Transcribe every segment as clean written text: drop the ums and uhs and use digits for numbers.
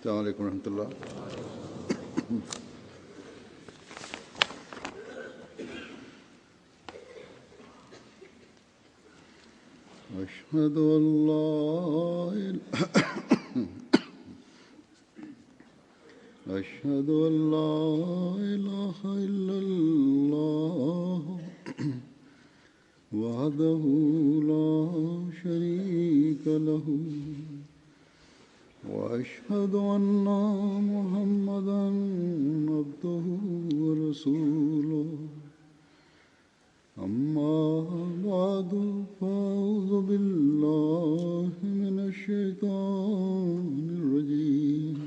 अस्सलामु अलैकुम रहमतुल्लाह। अशहदु अल्ला इलाहा इल्लल्लाह वहदहु ला शरीका लहु وأشهد أن محمدا عبده ورسوله أما بعد فأعوذ بالله من الشيطان الرجيم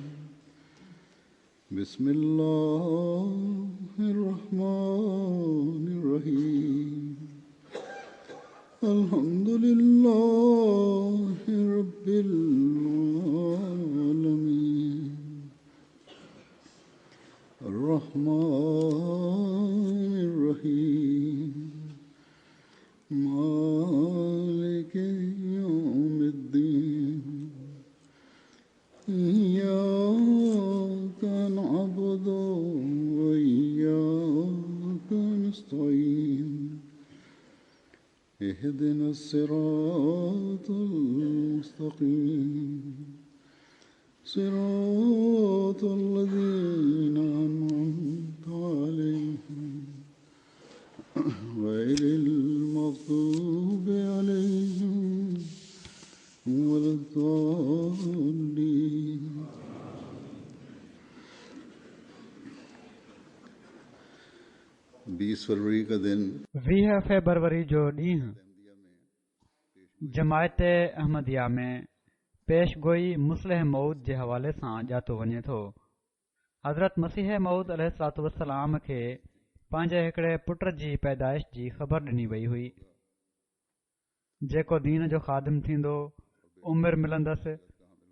بسم الله الرحمن الرحيم الحمد لله رب العالمين الرحمن الرحيم مالك يوم الدين إياك نعبد وإياك نستعين اهدنا الصراط المستقيم صراط الذين أنعمت عليهم غير المغضوب عليهم ولا الضالين. 20 फरवरी का दिन 20 फरवरी जो ॾींहुं जमायत अहमदिया में पेशगोई मुस्लिह मऊद जे हवाले सां ॼातो वञे थो। हज़रत मसीह मऊद अलैहिस्सलातु वस्सलाम खे पंहिंजे हिकिड़े पुट जी पैदाइश जी ख़बर ॾिनी वई हुई। जेको दीन जो ख़ादिम थींदो, उमिरि मिलंदसि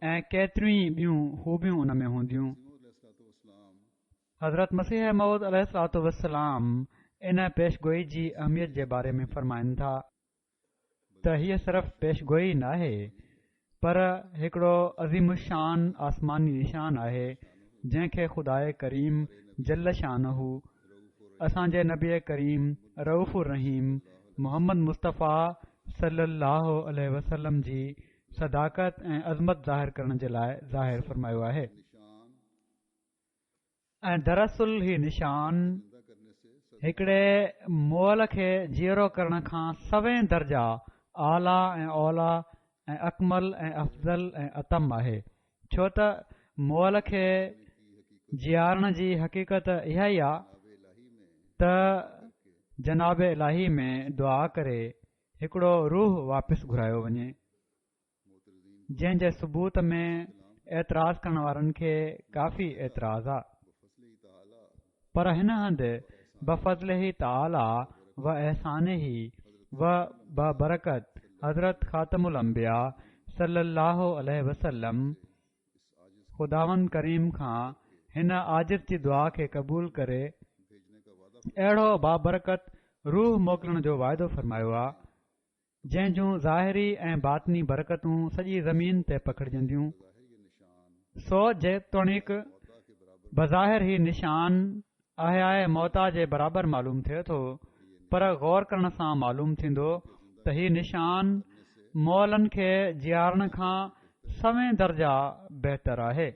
ऐं केतिरियूं ई ॿियूं खूबियूं उन में हूंदियूं। हज़रत मसीह मऊद अलैहिस्सलातु वस्सलाम इन पेशगोई जी अहमियत जे बारे में फ़रमाइनि था त हीअ सिर्फ़ पेशगोई न आहे, पर हिकिड़ो अज़ीमुशान आसमानी निशान आहे जंहिंखे ख़ुदाए करीम जल्ल शानहू असांजे नबी करीम रऊफ़ुर रहीम मुहम्मद मुस्तफ़ा सल्लल्लाहु अलैहि वसल्लम जी सदाकत ऐं अज़मत ज़ाहिर करण जे लाइ ज़ाहिर फ़रमायो आहे। ऐं दरअसल ही निशान हिकिड़े मोल खे जीअरो करण खां सवें दर्जा आला ऐं औला ऐं अकमल ऐं अफ़ज़ल ऐं अतम आहे, छो त मोल खे जीआरण जी हक़ीक़त इहा ई आहे त जनाब इलाही में दुआ करे हिकिड़ो रूह वापसि घुरायो वञे, जंहिं जे सबूत में एतिराज़ करण वारनि खे काफ़ी एतिराज़ आहे। पर हिन हंधि बफ़ज़लिही तआला व एहसानिही व बबरकत हज़रत ख़ातमुल अंबिया सल्लल्लाहु अलैहि वसल्लम ख़ुदावंद करीम खां हिन आजिज़ जी दुआ खे क़बूल करे अहिड़ो बाबरकत रूह मोकिलण जो वाइदो फ़रमायो आहे, जंहिं जूं ज़ाहिरी ऐं बातिनी बरकतूं सॼी ज़मीन ते पखिड़जंदियूं। सो जेतोणीक बज़ाहिर ही निशान अहियाए मौता जे बराबरि मालूम थिए थो, पर गौर करण सां मालूम थींदो त ही निशान मोलनि खे जीआरण खां सवें दर्जा बहितर आहे।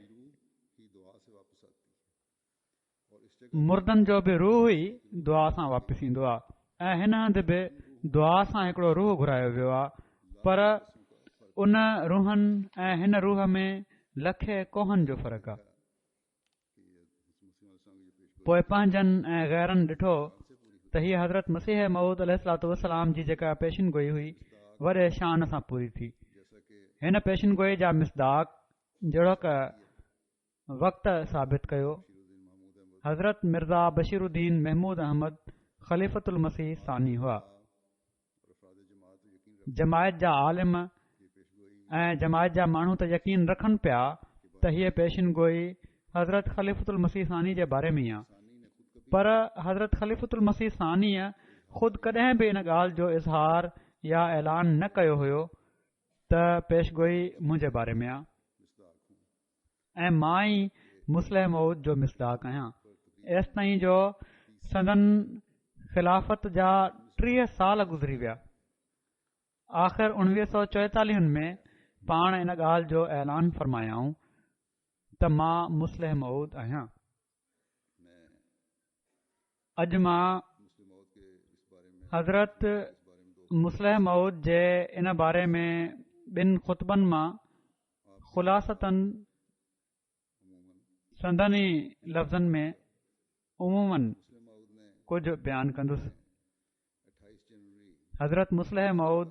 मुर्दनि जो बि रूह ई दुआ सां वापसि ईंदो आहे ऐं हिन हंधि बि दुआ सां हिकिड़ो रूह घुरायो वियो आहे, पर उन रूहनि ऐं हिन रूह में लखे कोहनि जो फ़र्क़ु आहे। पोइ पंहिंजनि ऐं गैरनि ॾिठो त हीअ हज़रत मसीह मऊद अलैहिस्सलातु वस्सलाम जी जेका पेशिन गोई हुई वॾे शान सां पूरी थी। हिन पेशिन गोई जा मिसदाक जहिड़ो क वक़्त साबित कयो। हज़रत मिर्ज़ा बशीरुद्दीन महमूद अहमद ख़लीफ़तुल मसीह सानी हुआ। जमायत जा आलिम ऐं जमायत जा माण्हू त यकीन रखनि पिया त हीअ पेशिन गोई हज़रत ख़लीफ़तुल मसीह सानी जे बारे में आहे, पर हज़रत ख़लीफ़तुल मसीह सानीअ ख़ुदि कॾहिं बि इन ॻाल्हि जो इज़हार या ऐलान न कयो हुयो त पेशगोई मुंहिंजे बारे में आहे। ऐं मां ई मुस्लिह मऊद जो मिसदाक आहियां। एसि ताईं जो संदन ख़िलाफ़त जा 30 साल गुज़री विया। आख़िर 1944 में पाण इन ॻाल्हि जो ऐलान फ़रमायाऊं त मां मुस्लिह मऊद आहियां। अॼु मां हज़रत मुस्लिह मऊद जे इन बारे में ॿिनि ख़ुतबनि मां ख़ुलासतन संदनी लफ़्ज़नि में उमूमन कुझु बयानु कंदुसि। हज़रत मुस्लिह मऊद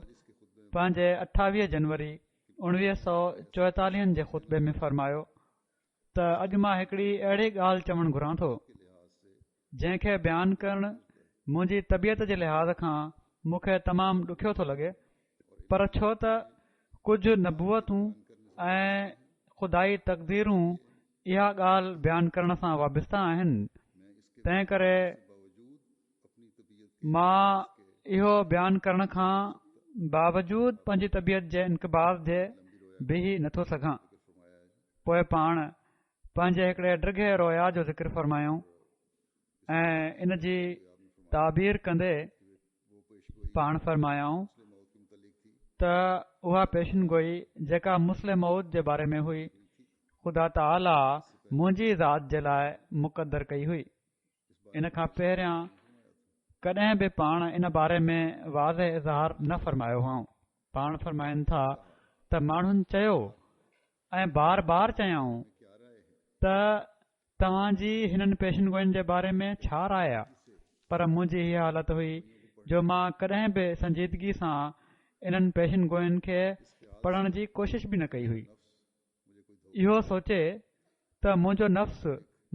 पंहिंजे 28 जनवरी 1944 जे ख़ुतबे में फ़रमायो त अॼु मां हिकिड़ी अहिड़ी ॻाल्हि चवणु घुरां थो जंहिंखे बयानु करणु मुंहिंजी तबियत जे लिहाज़ खां मूंखे तमामु ॾुखियो थो लॻे, पर छो त कुझु नबूअतूं ऐं ख़ुदाई तक़दीरूं इहा ॻाल्हि बयानु करण सां वाबस्ता आहिनि, तंहिं करे मां इहो बयानु करण खां बावजूद पंहिंजी तबियत जे इनक़बाज़ जे बीही नथो सघां। पोइ पाण पंहिंजे हिकिड़े ड्रिघे रोया जो ज़िक्र फ़रमायूं ऐं इन जी ताबीर कंदे पाण फ़रमायाऊं त उहा पेशिनगोई जेका मुस्लिह मऊद जे बारे में हुई ख़ुदा ताला मुंहिंजी ज़ात जे लाइ मुक़दर कई हुई। इन खां पहिरियां कॾहिं बि पाण इन बारे में वाज़ह इज़हार न फ़रमायो हुओ। पाण फ़रमाइनि था त माण्हुनि चयो ऐं बार बार चयाऊं त तव्हांजी हिननि पेशिनगोइनि जे बारे में छा राय आहे, पर मुंहिंजी हीअ हालत हुई जो मां कॾहिं बि संजीदगी सां इन्हनि पेशिनगोइनि खे पढ़ण जी कोशिश बि न कई हुई। इहो सोचे त मुंहिंजो नफ़्स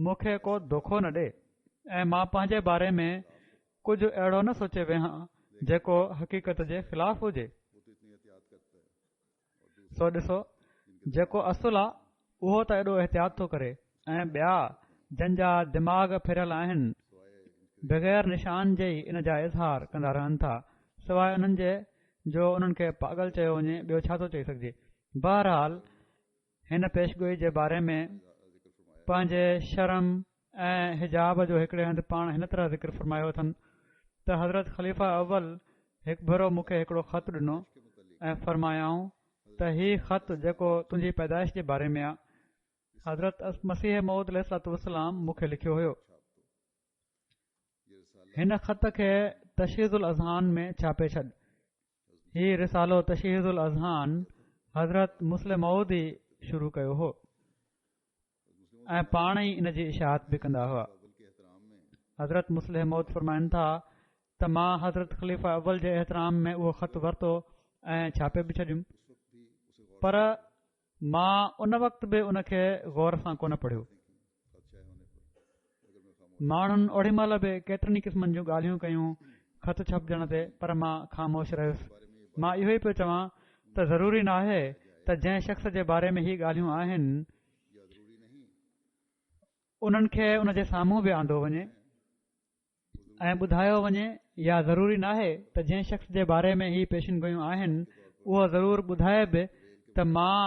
मूंखे को धोखो न ॾे ऐं मां पंहिंजे बारे में कुझु अहिड़ो न सोचे वेहां जेको हक़ीक़त जे ख़िलाफ़ हुजे। सो ॾिसो, जेको असुल आहे उहो त एॾो एहतियात थो करे ऐं ॿिया जंहिंजा दिमाग़ फिरियल आहिनि बग़ैर निशान जे ई इन जा इज़हार कंदा रहनि था, सवाइ उन्हनि जे जो उन्हनि खे पागल चयो वञे, ॿियो छा थो चई सघिजे। बहरहाल हिन पेशगोई जे बारे में पंहिंजे शर्म ऐं हिजाब जो हिकिड़े हंधि पाण हिन तरह ज़िक्र फ़रमायो अथनि त हज़रत ख़लीफ़ा अव्वल हिकु भेरो मूंखे हिकिड़ो ख़त ॾिनो ऐं फ़रमायाऊं त हीउ ख़त जेको तुंहिंजी पैदाइश जे बारे में आहे हज़रत मसीह मऊद अलैहिस्सलाम मूंखे लिखियो हुयो। हिन ख़त खे तशहीदुल अज़हान में छापे छॾ। हीउ रिसालो तशहीदुल अज़हान हज़रत मुस्लिह मऊद ई शुरू कयो हो ऐं पाण ई इन जी इशाअत बि कंदा हुआ। हज़रत मुस्लिह मऊद फ़रमाइनि था त मां हज़रत ख़लीफ़ा अव्वल जे एहतराम में उहो ख़त वरितो ऐं छापे बि छॾियुमि, पर मां उन वक़्तु बि उन खे ग़ौर सां कोन पढ़ियो। माण्हुनि ओॾी महिल बि केतिरनि क़िस्मनि जूं ॻाल्हियूं कयूं ख़त छपजण ते, पर मां ख़ामोश रहियुसि। मां इहो ई पियो चवां त ज़रूरी न आहे त जंहिं शख़्स जे बारे में ही ॻाल्हियूं आहिनि उन्हनि खे उन जे साम्हूं बि आंदो वञे ऐं ॿुधायो वञे, या ज़रूरी न आहे त जंहिं शख़्स जे बारे में ही पेशिनगोयूं आहिनि उहो ज़रूरु ॿुधाए बि त मां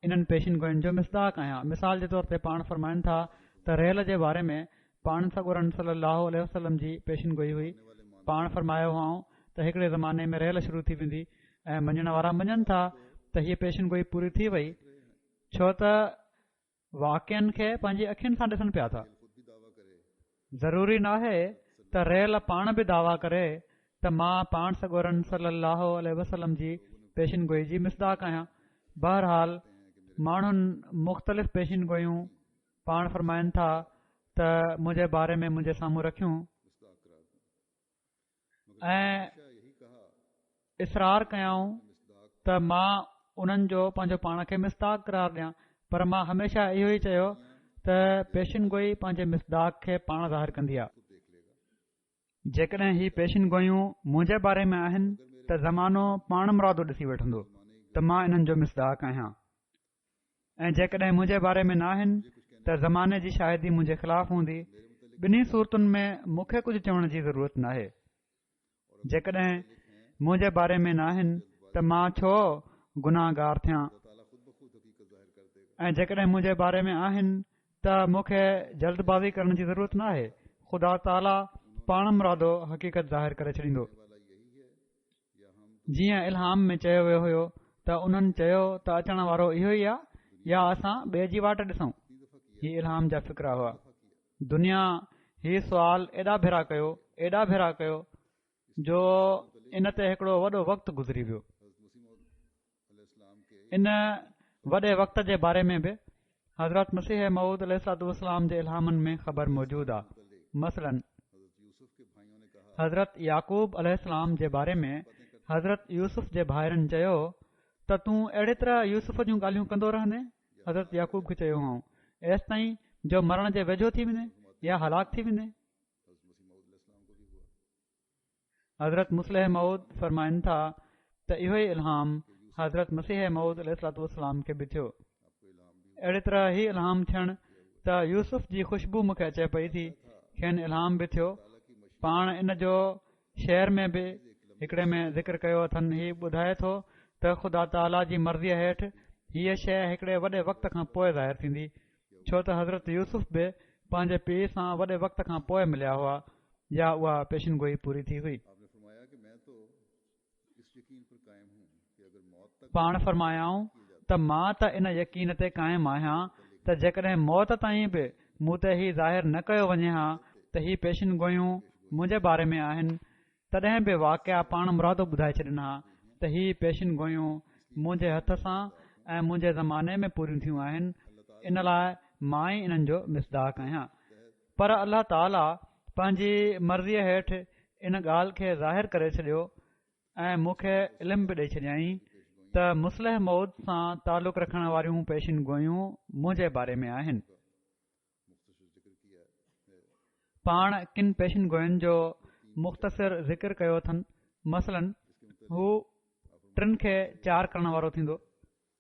इन्हनि पेशिनगोयुनि जो मिसदाक आहियां। मिसाल जे तौर ते पाण फ़रमाइनि था त रेल जे बारे में पाण सॻोरन सल्लल्लाहु अलैहि वसल्लम जी पेशिनगोई हुई। पाण फ़रमायो हुओ त हिकिड़े ज़माने में रेल शुरू थी वेंदी ऐं मञण वारा मञनि था त हीअ पेशिनगोई पूरी थी वई, छो त वाक़िअनि खे पंहिंजी अखियुनि सां ॾिसनि पिया था। ज़रूरी न आहे त रेल पाण बि दावा करे त मां पाण सॻोरन सल्लल्लाहु अलैहि वसल्लम जी पेशिनगोई जी मिसदाक आहियां। बहरहाल माण्हुनि मुख़्तलिफ़ पेशिनगोयूं पाण फ़रमाइनि था त मुंहिंजे बारे में मुंहिंजे साम्हूं रखियूं ऐं इसरार कयाऊं त मां उन्हनि जो पंहिंजो पाण खे मिसदाक करार ॾियां, पर मां हमेशह इहो ई चयो त पेशिनगोई पंहिंजे मिसदाक खे पाण ज़ाहिर कंदी आहे। जेकॾहिं ही पेशिनगोयूं मुंहिंजे बारे में आहिनि त ज़मानो पाण मुरादो ॾिसी वठंदो त मां इन्हनि जो मिसदाक आहियां, ऐं जेकॾहिं मुंहिंजे बारे में न आहिनि त ज़माने जी शायदि मुंहिंजे ख़िलाफ़ हूंदी। ॿिन्ही सूरतुनि में मूंखे कुझु चवण जी ज़रूरत न आहे। जेकॾहिं मुंहिंजे बारे में न आहिनि त मां छो गुनाहगार थियां ऐं जेकॾहिं मुंहिंजे बारे में आहिनि त मूंखे जल्दबाज़ी करण जी ज़रूरत न आहे। ख़ुदा ताला पाण मुरादो हक़ीक़त ज़ाहिर करे छॾींदो। जीअं इल्हाम में चयो वियो हुयो त उन्हनि चयो त अचण वारो इहो ई आहे या असां ॿिए जी वाट ॾिसूं। ही इल्हाम जा फ़िक्रा हुआ। दुनिया ही सुवाल एॾा भेरा कयो जो इन ते हिकिड़ो वॾो वक़्तु गुज़री वियो। इन वॾे वक़्त जे बारे में बि हज़रत मसीह मऊद अलैहिस्सलाम जे इल्हामनि में ख़बर मौजूदु आहे। मसलन हज़रत याकूब अलैहिस्सलाम जे बारे में हज़रत यूसुफ जे भाइरनि चयो त तूं अहिड़े तरह यूसुफ जूं ॻाल्हियूं कंदो रहंदे। हज़रत याकूब खे चयो हुओ एसि ताईं जो मरण जे वेझो थी वञे या हलाक थी वञे। हज़रत मुस्लिह मऊद फरमाइनि था त इहो ई इल्हाम हज़रत मसीह मऊद अलैहिस्सलाम खे बि थियो। अहिड़ी तरह ही इल्हाम थियण त यूसुफ जी ख़ुशबू मूंखे अचे पई थी खेनि इल्हाम बि थियो। पाण इन जो शहर में बि हिकिड़े में ज़िक्र कयो अथनि। ही ॿुधाए थो त ख़ुदा ताला जी मर्ज़ीअ हेठि हीअ शइ हिकिड़े वॾे वक़्त खां पोइ ज़ाहिर थींदी, छो त हज़रत यूसुफ बि पंहिंजे पीउ सां वॾे वक़्त खां पोइ मिलिया हुआ या उहा पेशिनगोई पूरी थी हुई। पाण फरमायाऊं त मां त इन यकीन ते क़ाइम आहियां त जेकॾहिं मौत ताईं बि मूं ते ही ज़ाहिर न कयो वञे हा त ही पेशिनगोयूं मुंहिंजे बारे में आहिनि, तॾहिं बि वाक़िया पाण मुरादो ॿुधाए छॾिन हा त ही पेशिनगोयूं मुंहिंजे हथ सां ऐं मुंहिंजे ज़माने में पूरियूं थियूं आहिनि। इन लाइ मां ई इन्हनि जो मिसदाक आहियां। पर अल्लाह ताला पंहिंजी मर्ज़ीअ हेठि इन ॻाल्हि खे ज़ाहिर करे छॾियो ऐं मूंखे इल्मु बि ॾेई छॾियईं त मुस्लिह मौद सां तालुक़ रखण वारियूं पेशिनगोयूं मुंहिंजे बारे में आहिनि। पाण किन पेशिनगोयुनि जो मुख़्तसिर ज़िक्र कयो अथनि। मसलन हू टिनि खे चार करण वारो थींदो।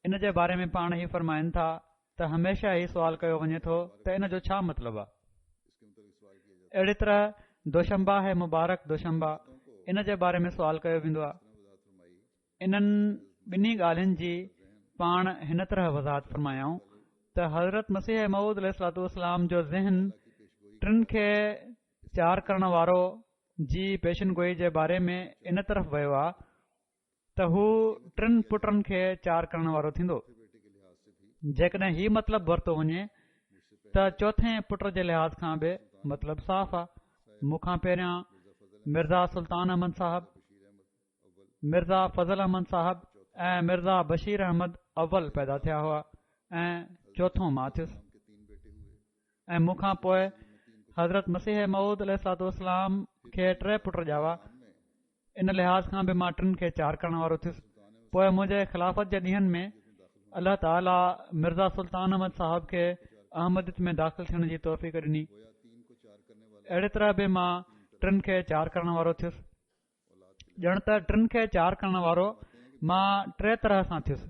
इन जे बारे में पाण ई फरमाइनि था त हमेशा ई सुवाल कयो वञे थो त इन जो छा मतिलबु आहे। अहिड़ी तरह दोशंबा है मुबारक दोशंबा, इन जे बारे में सुवाल कयो वेंदो आहे। इन्हनि ॿिन्ही ॻाल्हियुनि जी पाण हिन तरह वज़ाहत फरमायाऊं त हज़रत मसीह मऊद अलैहिस्सलाम जो ज़हन टिनि खे चार करण वारो जी पेशिनगोई जे बारे में इन तरफ़ वियो आहे त हू टिनि पुटनि खे चार करण वारो थींदो। जेकॾहिं ही मतिलबु वरितो वञे त चोथे पुट जे लिहाज़ खां बि मतिलबु साफ़ आहे। मूंखां पहिरियां मिर्ज़ा सुल्तान अहमद साहब, मिर्ज़ा फज़ल अहमद साहब ऐं मिर्ज़ा बशीर अहमद अव्वल पैदा थिया हुआ ऐं चोथों मां थियुसि। ऐं मूंखां पोइ हज़रत मसीह मऊद अलैहिस्सलाम खे टे पुट ॼावा। इन लिहाज़ खां बि मां टिनि खे चार करण वारो थियुसि। पोइ मुंहिंजे ख़िलाफ़त जे ॾींहनि में अल्लाह ताला मिर्ज़ा सुल्तान अहमद साहब खे अहमदियत में दाख़िल थियण जी तौफ़ीक़ ॾिनी। अहिड़े तरह बि मां टिनि खे चार करण वारो थियुसि। ॼण त टिनि खे चार करण वारो मां टे तरह सां थियुसि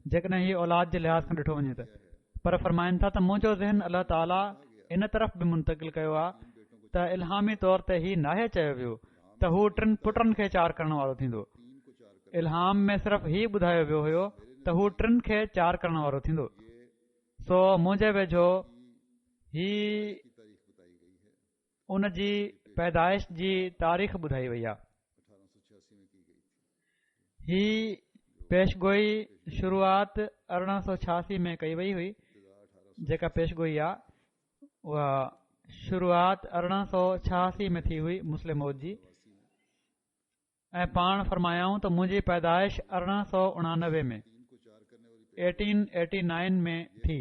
जेकॾहिं हीअ औलाद जे लिहाज़ खां ॾिठो वञे त। पर फरमाइनि था त मुंहिंजो ज़हन अल्लाह ताला इन तरफ़ बि मुंतक़िल कयो आहे त इल्हामी तौर ते ही नाहे चयो वियो त हू टिनि पुटनि खे चार करण वारो थींदो। इल्हाम में सिर्फ़ ही ॿुधायो वियो हुयो त हू टिनि खे चार करण वारो थींदो। सो मुंहिंजे वेझो ही उन जी पैदाइश जी तारीख़ ॿुधाई वई आहे। ही पेशगोई शुरूआत 1886 में कई वई हुई। जेका पेशगोई आहे उहा शुरूआत 1886 में थी हुई मुस्लिम मौद जी। ऐं पाण फरमायाऊं त मुंहिंजी पैदाइश 1889 में 1889 में थी।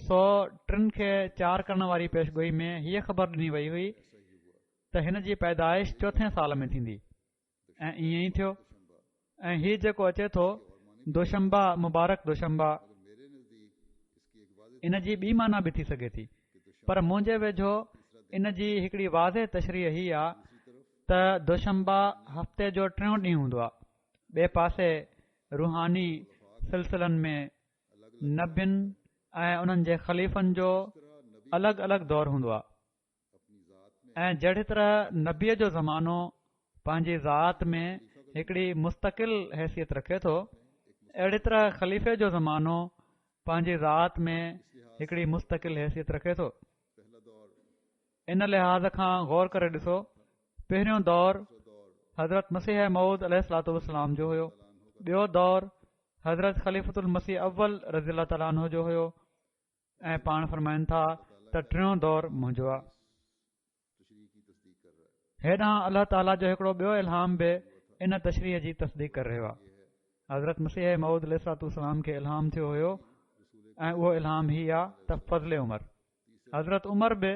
सो टिनि खे चार करण वारी पेशगोई में हीअ ख़बर ॾिनी वई हुई त हिन जी पैदाइश चोथे साल में थींदी ऐं ईअं ई थियो। ऐं हीउ जेको अचे थो दोशंबा मुबारक दोशंबा, इन जी ॿी माना बि थी सघे थी, पर मुंहिंजे वेझो इन जी हिकिड़ी वाज़े तशरीह ही आहे त दोशंबा हफ़्ते जो टियों ॾींहुं हूंदो आहे। ॿिए पासे रूहानी सिलसिलनि में नबियुनि ऐं उन्हनि जे ख़लीफ़नि जो अलॻि अलॻि दौरु हूंदो आहे। ऐं जहिड़ी तरह नबीअ जो ज़मानो पंहिंजी ज़ात में हिकिड़ी मुस्तक़िल हैसियत रखे थो, अहिड़ी तरह ख़लीफ़े जो ज़मानो पंहिंजी ज़ात में हिकिड़ी मुस्तक़िल हैसियत रखे थो। इन लिहाज़ खां गौर करे ॾिसो, पहिरियों दौर हज़रत मसीह मऊद अलैहिस्सलातु वस्सलाम जो हुयो, ॿियो दौर हज़रत ख़लीफ़तुल मसीह अव्वल रज़ियल्लाहु तआला अन्हु जो हुयो, ऐं पाण फरमाइनि था त टियों दौर मुंहिंजो आहे। हेॾां अलाह ताला जो हिकिड़ो ॿियो इल्हाम बि इन तशरीह जी तस्दीक करे रहियो आहे। हज़रत मसीह मऊद अलैहिस्सलातु वस्सलाम खे इल्हाम थियो हुयो, ऐं उहो इल्हाम ही आहे त फ़ज़ले उमर। हज़रत उमर बि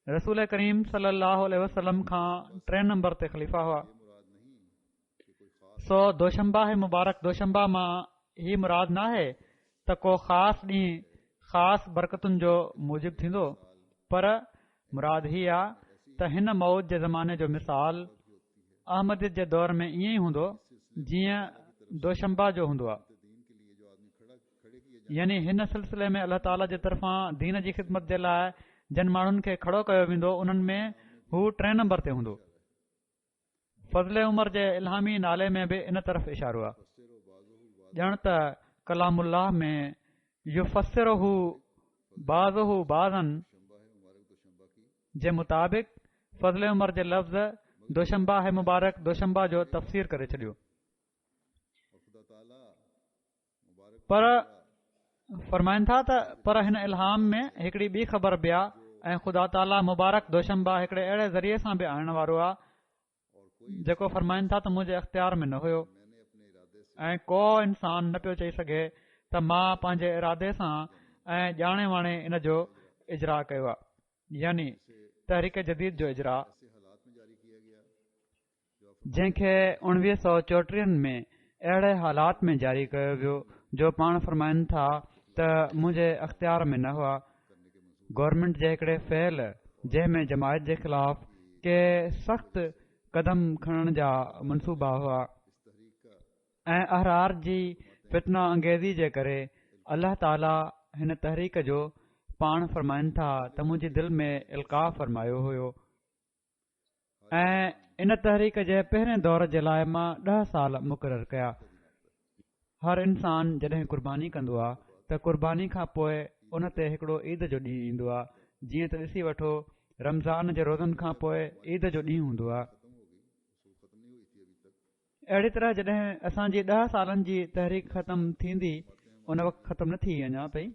रसूल करीम सल्लल्लाहु अलैहि वसल्लम खां 3 नंबर ते ख़लीफ़ा हुआ। सो दोशंबा मुबारक दोशंबा मां ही मुराद न आहे त को ख़ासि ॾींहुं ख़ासि बरकतुनि जो मूजिब थींदो, पर मुराद ही आहे त हिन मौत जे ज़माने जो मिसाल अहमदियत जे दौर में ईअं ई हूंदो जीअं दोशंबा जो हूंदो आहे। यानी हिन सिलसिले में अलाह ताला जे तरफ़ां दीन जी ख़िदमत जे लाइ जिन माण्हुनि खे खड़ो कयो वेंदो, उन्हनि में हू 3 नंबर ते हूंदो। फज़ले उमर जे इल्हामी नाले में बि इन तरफ़ इशारो आहे। ॼण त कलामुल्लाह में युफ़स्सिरुहु बाज़ुहु बाज़न जे मुताबिक़ फज़ले उमर जे लफ़्ज़ दोशंबा है मुबारक दोशंबा जो तफ़सीर करे छॾियो। पर फरमाइनि था त पर हिन इल्हाम में हिकिड़ी ॿी ख़बर बि आहे, ऐं ख़ुदा ताला मुबारक दोशंबा हिकिड़े अहिड़े ज़रिए सां बि आणण वारो आहे जेको फरमाइनि था त मुंहिंजे अख़्तियार में न हुयो, ऐं को इंसान न पियो चई सघे त मां पंहिंजे इरादे सां ऐं ॼाणे वाणे इन जो इजरा कयो आहे, यानी तहरीक जदीद जो इजरा, जंहिंखे 1934 में अहिड़े हालात में जारी कयो वियो जो पाण फरमाइनि था त मुंहिंजे अख़्तियार में न हुआ। गवर्नमेंट जे हिकिड़े फ़ैल जंहिंमें जमायत जे ख़िलाफ़ के सख़्तु कदम खणण जा मनसूबा हुआ, ऐं अहरार जी फितना अंगेज़ी जे करे अलाह ताला हिन तहरीक जो पाण फरमाइनि था त मुंहिंजी दिलि में इल्का फरमायो हुयो, ऐं इन तहरीक जे पहिरें दौर जे लाइ मां 10 साल मुक़ररु कया। हर इंसान जॾहिं क़ुर्बानी कंदो आहे त क़ुर्बानी खां पोइ उन ते हिकिड़ो ईद जो ॾींहुं ईंदो आहे, जीअं त ॾिसी वठो रमज़ान जे रोज़नि खां पोइ ईद जो ॾींहुं हूंदो आहे। अहिड़ी तरह जॾहिं असांजी 10 सालनि जी तहरीक ख़तमु थींदी, उन वक़्तु ख़तमु न थी अञा पई,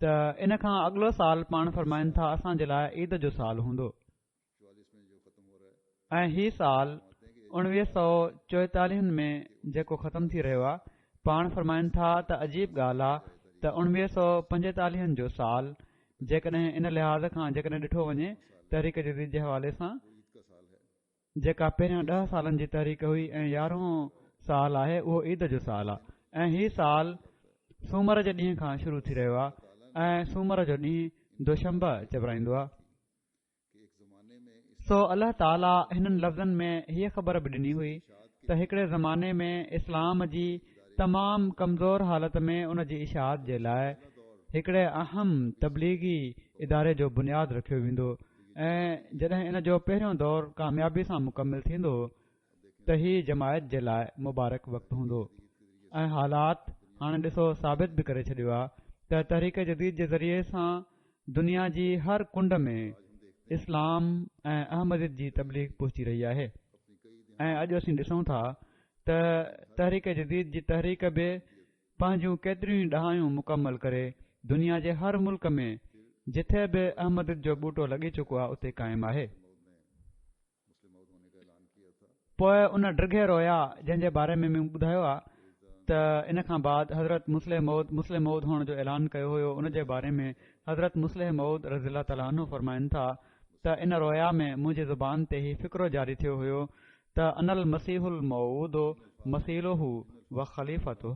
त इन खां अॻिलो साल पाण फरमाइनि था असांजे लाइ ईद जो साल हूंदो, ऐं ही साल 1944 में जेको ख़तमु थी रहियो आहे, पाण फरमाइनि था त अजीब ॻाल्हि आहे त 1945 जो साल जेकॾहिं इन लिहाज़ खां जेकॾहिं ॾिठो वञे तहरीक जदीद जे हवाले सां, जेका पहिरियां 10 सालनि जी तहरीक हुई ऐं 11हों साल आहे, उहो ईद जो साल आहे, ऐं ही साल सूमर जे ॾींहं खां शुरू थी रहियो आहे, ऐं सूमर जो ॾींहुं दोशंबा चबराईंदो आहे। सो अलाह ताला हिननि लफ़्ज़नि में हीअ ख़बर बि ॾिनी हुई त हिकिड़े ज़माने में इस्लाम जी तमामु कमज़ोर हालत में उन जी इशाअत जे लाइ हिकिड़े अहम तबलीगी इदारे जो बुनियादु रखियो वेंदो, ऐं जॾहिं इन जो पहिरियों दौर कामयाबी सां मुकमिल थींदो त ही जमायत जे लाइ मुबारक वक़्तु हूंदो। ऐं हालात हाणे ॾिसो साबित बि करे छॾियो आहे त तहरीक जदीद जे ज़रिए सां दुनिया जी हर कुंड में इस्लाम ऐं अहमदियत जी तबलीग पहुची रही आहे, ऐं अॼु असीं ॾिसूं था त तहरीक जदीद जी तहरीक बि पंहिंजूं केतिरियूं ॾहायूं मुकमल करे दुनिया जे हर मुल्क में जिथे बि अहमदियत जो बूटो लॻी चुको आहे उते क़ाइमु आहे। पोइ उन ड्रिघे रोया जंहिं जे बारे में मूं ॿुधायो आहे त इन खां बाद हज़रत मुस्लिम मौद हुअण जो ऐलान कयो हुयो, उन जे बारे में हज़रत मुस्लिम मौद रज़ियल्लाहु तआला अन्हु फरमाइनि था त इन रोया में मुंहिंजी ज़ुबान ते ही फ़िक्रो जारी थियो हुयो त अनल मसीहुल मऊद मसीलुहु व ख़लीफ़तुहु।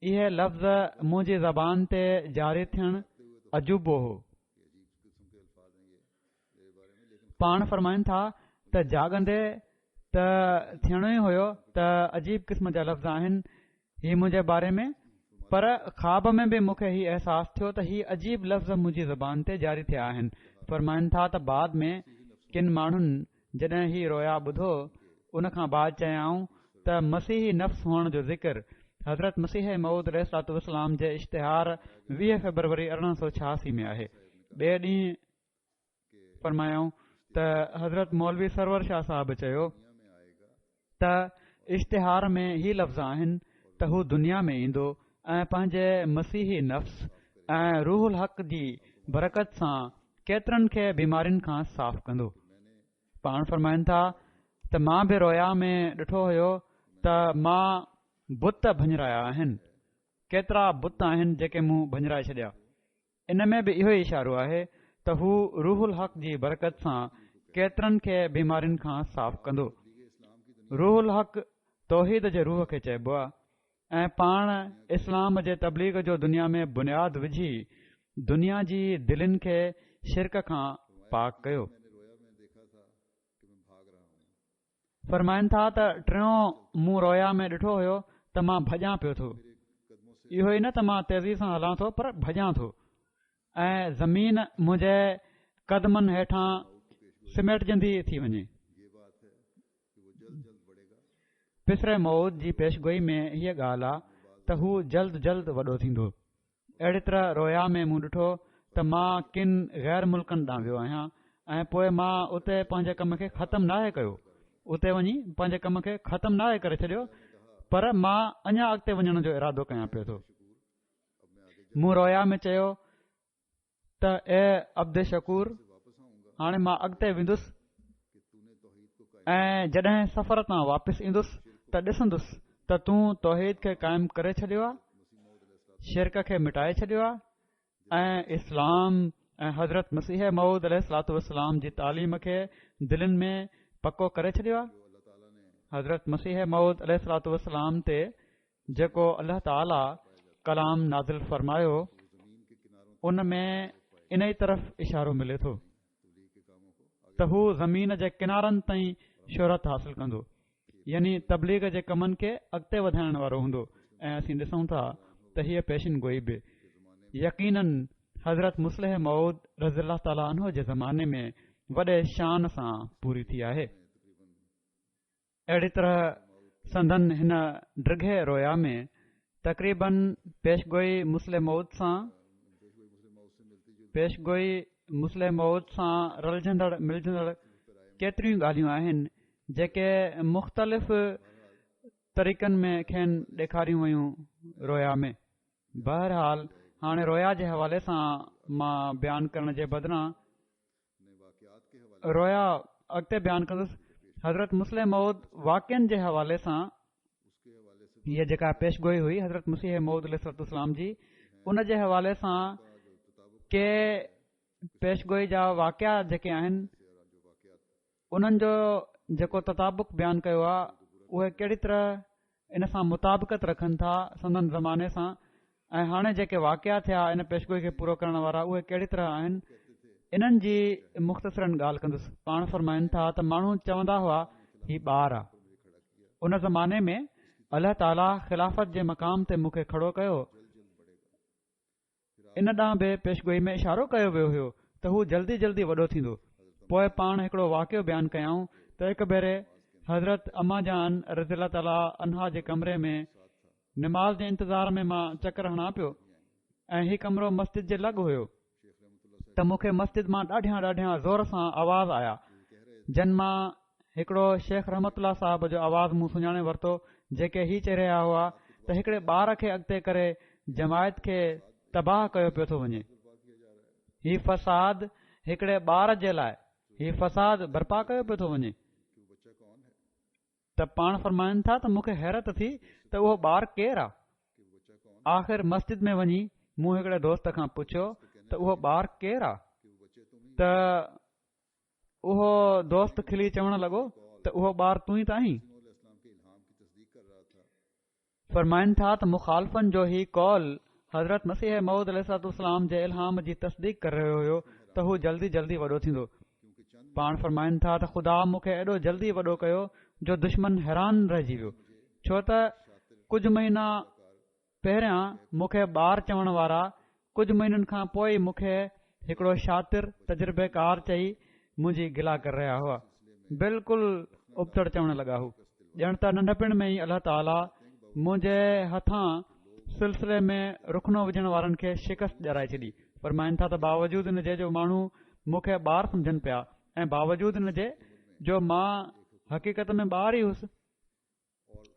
इहे लफ़्ज़ मुंहिंजी ज़बान ते जारी थियणु अजूबो हो। पाण फरमाइनि था त जाॻंदे त थियणो ई हुयो त अजीब क़िस्म जा लफ़्ज़ आहिनि ही मुंहिंजे बारे में, पर ख़्वाब में बि मूंखे ही अहसासु थियो त ही अजीब लफ़्ज़ मुंहिंजी ज़बान ते जारी थिया आहिनि। फरमाइनि था त बाद में किन माण्हुनि जॾहिं ही रोया ॿुधो, उन खां बाद चयाऊं त मसीही नफ़्स हुअण जो ज़िक्र हज़रत मसीह मऊद अलैहिस्सलातु वस्सलाम जे इश्तिहार 20 फ़रवरी 1886 में आहे। ॿिए ॾींहुं फरमायूं त हज़रत मौलवी सरवर शाह साहिब चयो त इश्तिहार में ही लफ़्ज़ आहिनि त हू दुनिया में ईंदो ऐं पंहिंजे मसीही नफ़्स ऐं रूहुल हक़ जी बरकत सां केतिरनि खे बीमारियुनि खां साफ़ कंदो। पाण फरमाइनि था त मां बि रोया में ॾिठो हुयो त मां बुत भञराया आहिनि, केतिरा बुत आहिनि जेके मूं भञराए छॾिया। इन में बि इहो ई इशारो आहे त हू रूहुल हक़ जी बरकत सां केतिरनि खे बीमारियुनि खां साफ़ कंदो। रूहुल हक़ तौहीद जे रूह खे चइबो आहे ऐं पाण इस्लाम जे तबलीग जो दुनिया में बुनियादु विझी दुनिया जी दिलनि खे शिरक खां पाक कयो। फरमाइनि था त टियों मूं रोया में ॾिठो हुयो त मां भॼां पियो थो। इहो ई न त मां तेज़ी सां हलां थो, पर भॼां थो ऐं ज़मीन मुंहिंजे कदमनि हेठां सिमेटजंदी थी वञे। पिसरे मौद जी पेशगोई में हीअ ॻाल्हि आहे त हू जल्द जल्द वॾो थींदो। अहिड़ी तरह रोया में मूं ॾिठो त मां किन गैर मुल्कनि ॾांहुं वियो आहियां ऐं पोइ मां उते पंहिंजे कम खे ख़तमु नाहे कयो, उते वञी पंहिंजे कम खे ख़तमु नाहे करे छॾियो, पर मां अञा अॻिते वञण जो इरादो कयां पियो थो। मूं रोया में चयो त ए अब्द शकूर, हाणे मां अॻिते वेंदुसि ऐं जॾहिं सफ़र तां वापसि ईंदुसि त ॾिसंदुसि त तूं तौहीद खे क़ाइमु करे छॾियो आहे, शिरक खे मिटाए छॾियो आहे ऐं इस्लाम ऐं हज़रत मसीह मऊद अलैहिस्सलातु वस्सलाम जी तालीम खे दिलनि में पको करे छॾियो आहे। हज़रत मसीह मऊद अलैहिस्सलातु वस्सलाम ते जेको अल्लाह ताला कलाम नाज़िल फरमायो उन में इन ई तरफ़ इशारो मिले थो त हू ज़मीन जे किनारनि ताईं शोहरत हासिल कंदो, यानी तबलीग जे कमनि खे अॻिते वधाइण वारो हूंदो। ऐं असीं ॾिसूं था त हीअ पेशिन गोई बि यकीनन हज़रत मुस्लिह मऊद रज़िल्लाह ताला अन्हो जे ज़माने में वॾे शान सां पूरी थी आहे। अहिड़ी तरह संदन हिन ड्रिघे रोया में तक़रीबन पेशगोई मुस्लिह मऊद सां रलजंदड़ मिलजंदड़ केतिरियूं ॻाल्हियूं आहिनि जेके मुख़्तलिफ़ तरीक़नि में खेनि ॾेखारियूं वयूं रोया में। बहरहाल हाणे रोया जे हवाले सां मां बयानु करण जे बदिरां रोया अॻिते बयानु कंदुसि। हज़रत मुस्लिह मऊद वाक़िअनि जे हवाले सां हीअ जेका पेशगोई हुई हज़रत मसीह मऊद अलैहिस्सलाम जी, उन जे हवाले सां के पेशगोई जा वाक़िया जेके आहिनि उन्हनि जो जेको तताबुक बयानु कयो आहे उहे कहिड़ी तरह इन सां मुताबिक़त रखनि था संदन ज़माने सां, ऐं हाणे जेके वाक़िया थिया इन पेशगोई खे पूरो करण वारा उहे कहिड़ी तरह आहिनि, इन्हनि जी मुख़्तसरन ॻाल्हि कंदुसि। पाण फरमाइनि था त माण्हू चवंदा हुआ ही ॿार आहे। उन ज़माने में अल्लाह ताला ख़िलाफ़त जे मक़ाम ते मूंखे खड़ो कयो। इन ॾांहुं बि पेशगोई में इशारो कयो वियो हुयो त हू जल्दी जल्दी वॾो थींदो। पोइ पाण हिकिड़ो वाक़ियो बयानु कयऊं त हिकु भेरे हज़रत अम्मा जान रज़िल्लाह ताला अन्हा जे कमरे में निमाज़ जे इंतज़ार में मां चकर हणां पियो ऐं हीउ कमरो मस्जिद जे लॻ हुयो त मूंखे मस्जिद मां ॾाढियां ॾाढियां ज़ोर सां आवाज़ आया, जिन मां हिकिड़ो शेख रहमतुल्लाह साहिब जो आवाज़ मूं सुञाणे वरितो, जेके हीउ चई रहिया हुआ त हिकिड़े ॿार खे अॻिते करे जमायत खे तबाह कयो पियो थो वञे। हीउ फ़साद हिकिड़े ॿार जे लाइ हीउ फ़साद बर्पा कयो पियो थो वञे। त पाण फरमाइनि था त मूंखे हैरत थी त उहो ॿारु केरु आहे। आख़िर मस्जिद में वञी मूं हिकिड़े दोस्त खां पुछियो त उहो ॿारु केरु आहे, त उहो दोस्त खिली चवण लॻो त उहो ॿारु तूं ई त आहीं। फरमाइनि था त मुखालफ़नि जो ही कौल हज़रत मसीह मऊद अलैहिस्सलाम जे इल्हाम जी तस्दीक करे रहियो हुयो त हू जल्दी जल्दी वॾो थींदो। पाण फरमाइनि था त ख़ुदा मूंखे एॾो जल्दी वॾो कयो जो दुश्मन हैरान रहिजी वियो, छो त कुझु महीना पहिरियां मूंखे ॿार चवण वारा कुझु महीननि खां पोइ मूंखे हिकिड़ो शातिर तजुर्बेकार चई मुंहिंजी गिला करे रहिया हुआ। बिल्कुलु उबतड़ चवण लॻा हू। ॼण त नंढपण में ई अल्लाह ताला मुंहिंजे हथां सिलसिले में रुखनो विझण वारनि खे शिकस्त ॾियाराए छॾी। फरमाइनि था त बावजूद इन जे जो माण्हू मूंखे ॿार सम्झनि पिया ऐं बावजूद इन जे जो मां हक़ीक़त में ॿार ई हुयुसि,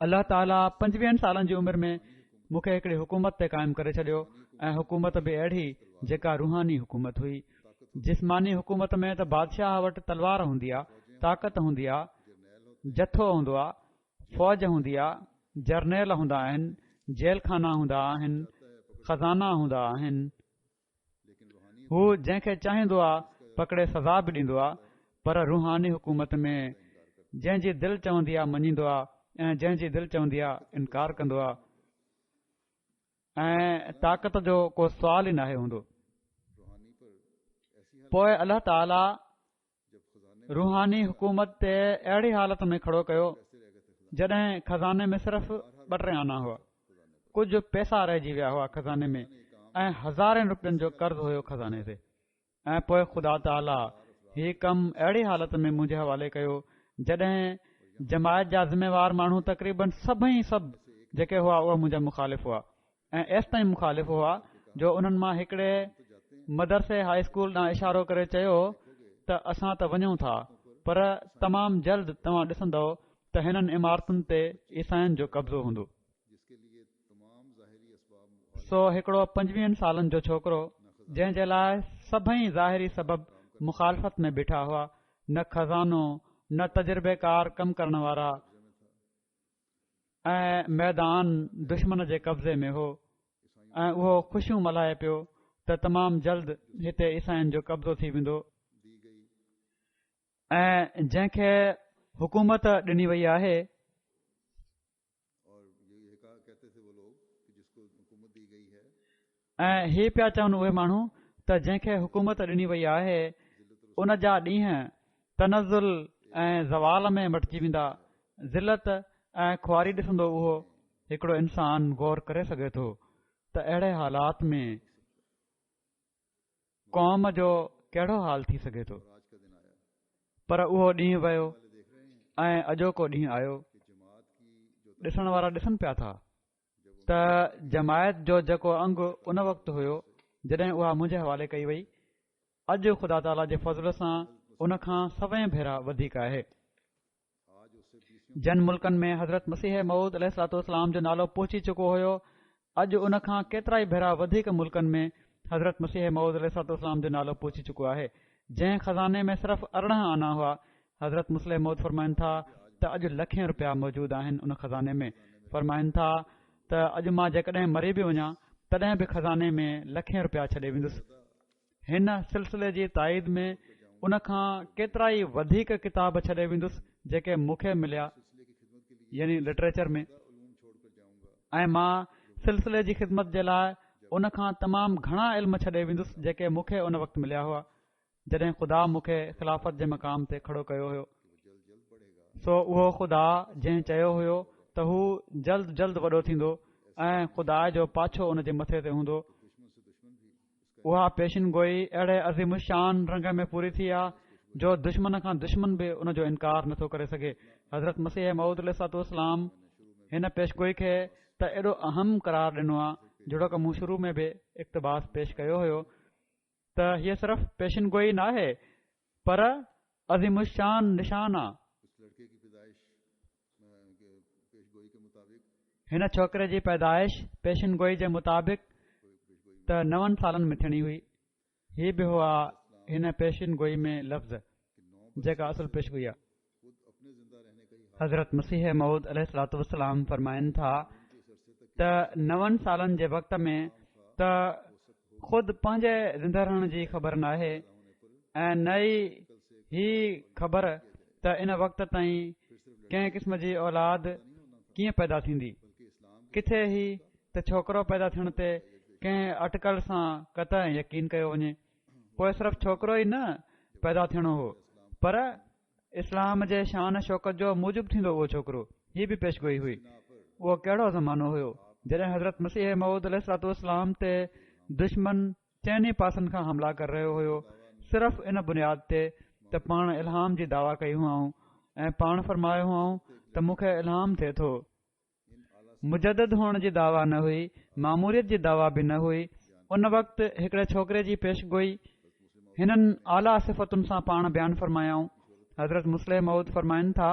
अलाह ताला 25 सालनि जी उमिरि में मूंखे हिकिड़ी हुकूमत ते क़ाइमु करे छॾियो ऐं हुकूमत बि अहिड़ी जेका रूहानी हुकूमत हुई। जिस्मानी हुकूमत में त बादशाह वटि तलवार हूंदी आहे, ताक़त हूंदी आहे, जथो हूंदो आहे, फ़ौज हूंदी आहे, जर्नेल हूंदा आहिनि, जेल खाना हूंदा आहिनि, खज़ाना हूंदा आहिनि। हू जंहिंखे चाहींदो आहे पकड़े सज़ा बि ॾींदो आहे, पर रूहानी हुकूमत में जंहिंजी दिलि चवंदी आहे मञींदो आहे ऐं जंहिंजी दिलि चवंदी आहे इनकार कंदो आहे ऐं ताक़त जो को सुवाल ई नाहे हूंदो। पोइ अलाह ताला रूहानी हुकूमत ते अहिड़ी हालत में खड़ो कयो जॾहिं खज़ाने में सिर्फ़ 2-3 आना हुआ, कुझु पैसा रहिजी विया हुआ खज़ाने में ऐं हज़ारनि रुपयनि जो कर्ज़ हुयो खज़ाने ते। ऐं पोइ ख़ुदा ताला हीउ कमु अहिड़ी हालत में मुंहिंजे हवाले कयो जॾहिं जमायत जा ज़िम्मेवार माण्हू तक़रीबन सभु जेके हुआ उहे मुंहिंजा मुखालिफ़ हुआ ऐं एसि ताईं मुखालिफ़ हुआ जो उन्हनि मां हिकिड़े मदरसे हाई स्कूल ॾांहुं इशारो करे चयो त असां त वञूं था, पर तमामु जल्द तव्हां ॾिसंदव त हिननि इमारतुनि ते ईसाइनि जो कब्ज़ो हूंदो। सो हिकिड़ो 25 सालनि जो छोकिरो जंहिं जे लाइ सभई ज़ाहिरी सबबु मुखालफ़त में बीठा हुआ, न खज़ानो न तजुर्बेकार कमु करण वारा, ऐं मैदान दुश्मन जे कब्ज़े में हो ऐं उहो ख़ुशियूं मल्हाए पियो त तमामु जल्द हिते ईसाइनि जो कब्ज़ो थी वेंदो। ऐं जंहिंखे हुकूमत ॾिनी वई आहे ऐं हीअ पिया चवनि उहे माण्हू त जंहिंखे हुकूमत ॾिनी वई आहे उन जा ॾींहं तनज़ुल ऐं ज़वाल में मटिजी वेंदा। ज़िलत ऐं खुआरी ॾिसंदो उहो हिकिड़ो इंसान गौर करे सघे थो त अहिड़े हालात में क़ौम जो कहिड़ो हाल थी सघे थो। पर उहो ॾींहुं वियो ऐं अॼोको ॾींहुं आयो। ॾिसण वारा ॾिसनि पिया था त जमायत जो जेको अंग उन वक़्तु हुयो जॾहिं उहा मुंहिंजे हवाले कई वई, अॼु ख़ुदा ताला जे फज़ल सां उन खां 100 भेरा वधीक आहे। जन मुल्कनि में हज़रत मसीह मऊद अलैहिस्सलाम जो नालो पहुची चुको हुयो। अॼु उन खां केतिरा ई भेरा वधीक मुल्कनि में हज़रत मसीह मऊद अलैहिस्सलाम जो नालो पहुची चुको आहे। जंहिं खज़ाने में सिर्फ़ 18 आना हुआ, हज़रत मुस्लिम मऊद फरमाइनि था त अॼु लखें रुपया मौजूदु आहिनि उन खज़ाने में। फरमाइनि था त अॼु मां जेकॾहिं मरी बि वञा तॾहिं बि खज़ाने में लखें रुपया छॾे वेंदुसि। हिन सिलसिले जी ताईद में उन खां केतिरा ई वधीक किताब छॾे वेंदुसि जेके मूंखे मिलिया, यानी लिटरेचर में, ऐं मां सिलसिले जी ख़िदमत जे लाइ उन खां तमामु घणा इल्म छॾे वेंदुसि जेके मूंखे उन वक़्तु मिलिया हुआ जॾहिं ख़ुदा मूंखे ख़िलाफ़त जे मक़ाम ते खड़ो कयो हुयो। सो उहो ख़ुदा जंहिं चयो हुयो त हू जल्द जल्द वॾो थींदो ऐं ख़ुदा जो पाछो उन जे मथे ते हूंदो, उहा पेशिन गोई अहिड़े अज़ीमुशान रंग में पूरी थी आहे जो दुश्मन खां दुश्मन बि उन जो इनकार नथो करे सघे। हज़रत मसीह मऊद अलैहिस्सलाम हिन पेशगोई खे त एॾो अहम करार ॾिनो आहे, जहिड़ो की मूं शुरू में बि इक़्तिबास पेश कयो हुयो त हीअ सिर्फ़ पेशिन गोई न आहे पर अज़ीमुशान निशान आहे। हिन छोकिरे जी पैदाइश पेशिन गोई जे मुताबिक़ त 9 सालनि में थियणी हुई। हीअ बि हुआ हिन पेशिन गोई में लफ़्ज़ जेका असुल पेशगोई आहे। हज़रत मसीह मऊद अलैहिस्सलाम फरमाइनि था त 9 सालनि जे वक़्त में त ख़ुदि पंहिंजे ज़िंदा रहण जी ख़बर नाहे ऐं न ई ही ख़बर त इन वक़्त ताईं कंहिं क़िस्म जी औलाद कीअं पैदा थींदी, किथे ई त छोकिरो पैदा थियण ते कंहिं अटकल सां कतई यकीन कयो वञे। पोइ सिर्फ़ छोकिरो ई न पैदा थियणो हो पर इस्लाम जे शान शौकत जो मूजिब थींदो उहो छोकिरो। हीअ बि पेशगोई हुई। उहो कहिड़ो ज़मानो हुयो जॾहिं हज़रत मसीह मऊद अलैहिस्सलाम ते दुश्मन चइनी पासनि खां हमला करे रहियो हुयो, सिर्फ़ इन बुनियाद ते त पाण इल्हाम जी दावा कई हुआऊं ऐं पाण फरमायो हुआऊं त मूंखे इल्हाम थिए थो मुजद्दिद हुअण जी दावा न हुई, मामूरियत जी दावा बि न हुई। उन वक़्तु हिकिड़े छोकिरे जी पेशगोई हिननि आला सिफ़तुनि सां पाण बयानु फ़रमायाऊं। हज़रत मुस्लिम मऊद फ़रमाइनि था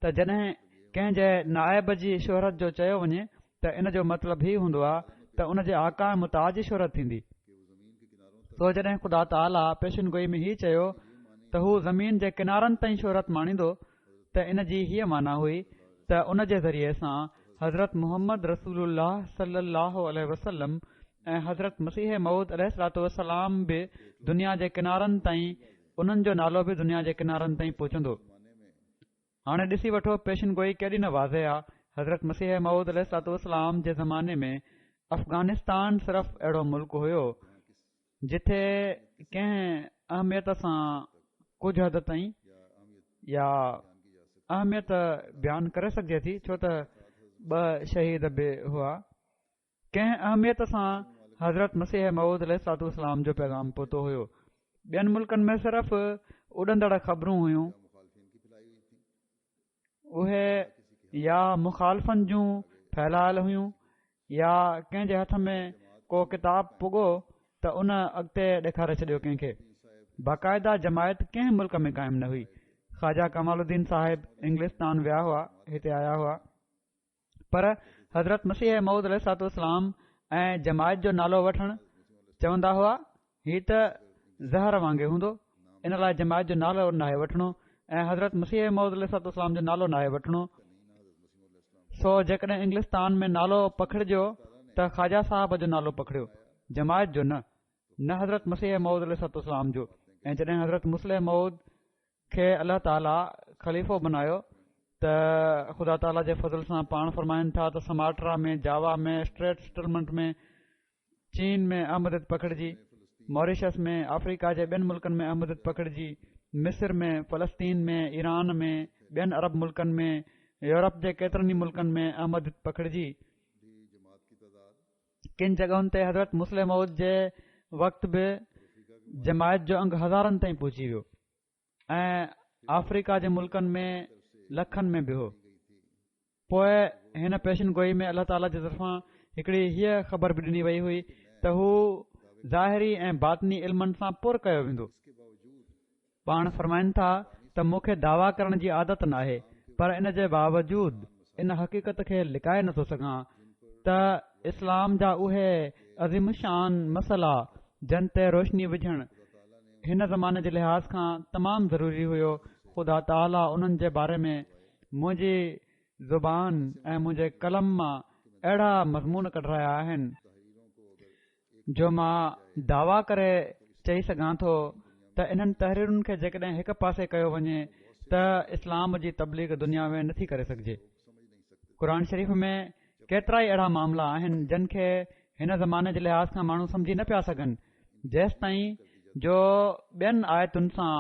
त जॾहिं कंहिं जे नाइब जी शोहरत जो चयो वञे त इन जो मतिलबु ही हूंदो आहे त उन जे आका मुताज जी शोहरत थींदी। सो जॾहिं ख़ुदा ताला पेशिनगोई में ही चयो त हू ज़मीन जे किनारनि ताईं शोहरत माणींदो, त इन जी हीअ माना हुई त उन जे ज़रिए सां हज़रत मुहम्मद रसूलुल्लाह सल्लल्लाहु अलैहि वसल्लम ऐं हज़रत मसीह मऊद अलैहिस्सलातु वस्सलाम बि दुनिया जे किनारनि ताईं, उन्हनि जो नालो बि दुनिया जे किनारनि ताईं पहुचंदो। हाणे ॾिसी वठो पेशिनगोई केॾी न वाज़े आहे। हज़रत मसीह मऊद अलैहिस्सलातु वस्सलाम जे ज़माने में अफ़गानिस्तान सिर्फ़ अहिड़ो मुल्क हुयो जिथे कंहिं अहमियत सां कुझु हद ताईं या अहमियत बयानु करे सघिजे थी, छो त 2 शहीद बि हुआ। कंहिं अहमियत सां हज़रत मसीह मऊद अलैहिस्सलातु वस्सलाम जो पैगाम पहुतो हुयो। ॿियनि मुल्कनि में सिर्फ़ उॾंदड़ ख़बरूं हुयूं, उहे या मुखालफ़नि जूं फैलायल हुयूं या कंहिं जे हथ में को किताब पुॻो त उन अॻिते ॾेखारे छॾियो कंहिंखे। बाक़ाइदा जमायत कंहिं मुल्क में क़ाइमु न हुई। ख़्वाजा कमालुद्दीन साहिब इंग्लिस्तान विया हुआ, हिते आया हुआ, पर हज़रत मसीह मऊद अलैहिस्सलातु वस्सलाम ऐं जमायत जो नालो वठणु चवंदा हुआ ही त ज़हर वांगुरु हूंदो, इन लाइ जमायत जो नालो नाहे वठणो ऐं हज़रत मसीह मऊद अलैहिस्सलातु वस्सलाम जो नालो नाहे वठणो। सो जेकॾहिं इंग्लिस्तान में नालो पखिड़िजो त ख़्वाजा साहब जो नालो पखड़ियो, जमायत जो न हज़रत मसीह मऊद अलैहिस्सलातु वस्सलाम जो। ऐं जॾहिं हज़रत मुस्लिम मऊद खे अलाह ताला ख़लीफ़ो बनायो त ख़ुदा ताला जे फज़ल सां पाण फ़रमाइनि था त समाट्रा में, जावा में, स्ट्रेट सेटलमेंट में, चीन में अहमदियत पकड़जी, मॉरिशस में, अफ्रीका जे ॿियनि मुल्कनि में अहमदियत पकड़जी, मिस्र में, फ़लस्तीन में, ईरान में, ॿियनि अरब मुल्कनि में, यूरोप जे केतिरनि ई मुल्कनि में अहमदियत पकड़जी। किन जॻहुनि ते हज़रत मुस्लिम मऊद जे वक़्तु बि जमायत जो अंग हज़ारनि ताईं पहुची वियो ऐं अफ्रीका जे मुल्कनि में लखनि में बि हो। पोइ हिन पेशिनगोई में अलाह ताला जे तरफ़ां हिकिड़ी हीअ ख़बर बि ॾिनी वई हुई त हू ज़ाहिरी ऐं बातनी इल्मनि सां पुर कयो वेंदो। पाण फ़रमाइनि था त मूंखे दावा करण जी आदत नाहे, पर इन जे बावजूद इन हक़ीक़त खे लिकाए नथो सघां त इस्लाम जा उहे अज़ीमशान मसइला जन ते रोशनी विझणु हिन ज़माने जे लिहाज़ खां तमामु ज़रूरी हुयो। ख़ुदा ताला उन्हनि जे बारे में मुंहिंजी ज़ुबान ऐं मुंहिंजे कलम मां अहिड़ा मज़मून कढाया आहिनि जो मां दावा करे चई सघां थो त इन्हनि तहरीरुनि खे जेकॾहिं हिकु पासे कयो वञे त इस्लाम जी तबलीग दुनिया में नथी करे सघिजे। क़ुर शरीफ़ में केतिरा ई अहिड़ा मामला आहिनि जिन खे हिन ज़माने जे लिहाज़ खां माण्हू सम्झी न पिया सघनि, जेसि ताईं जो ॿियनि आयतुनि सां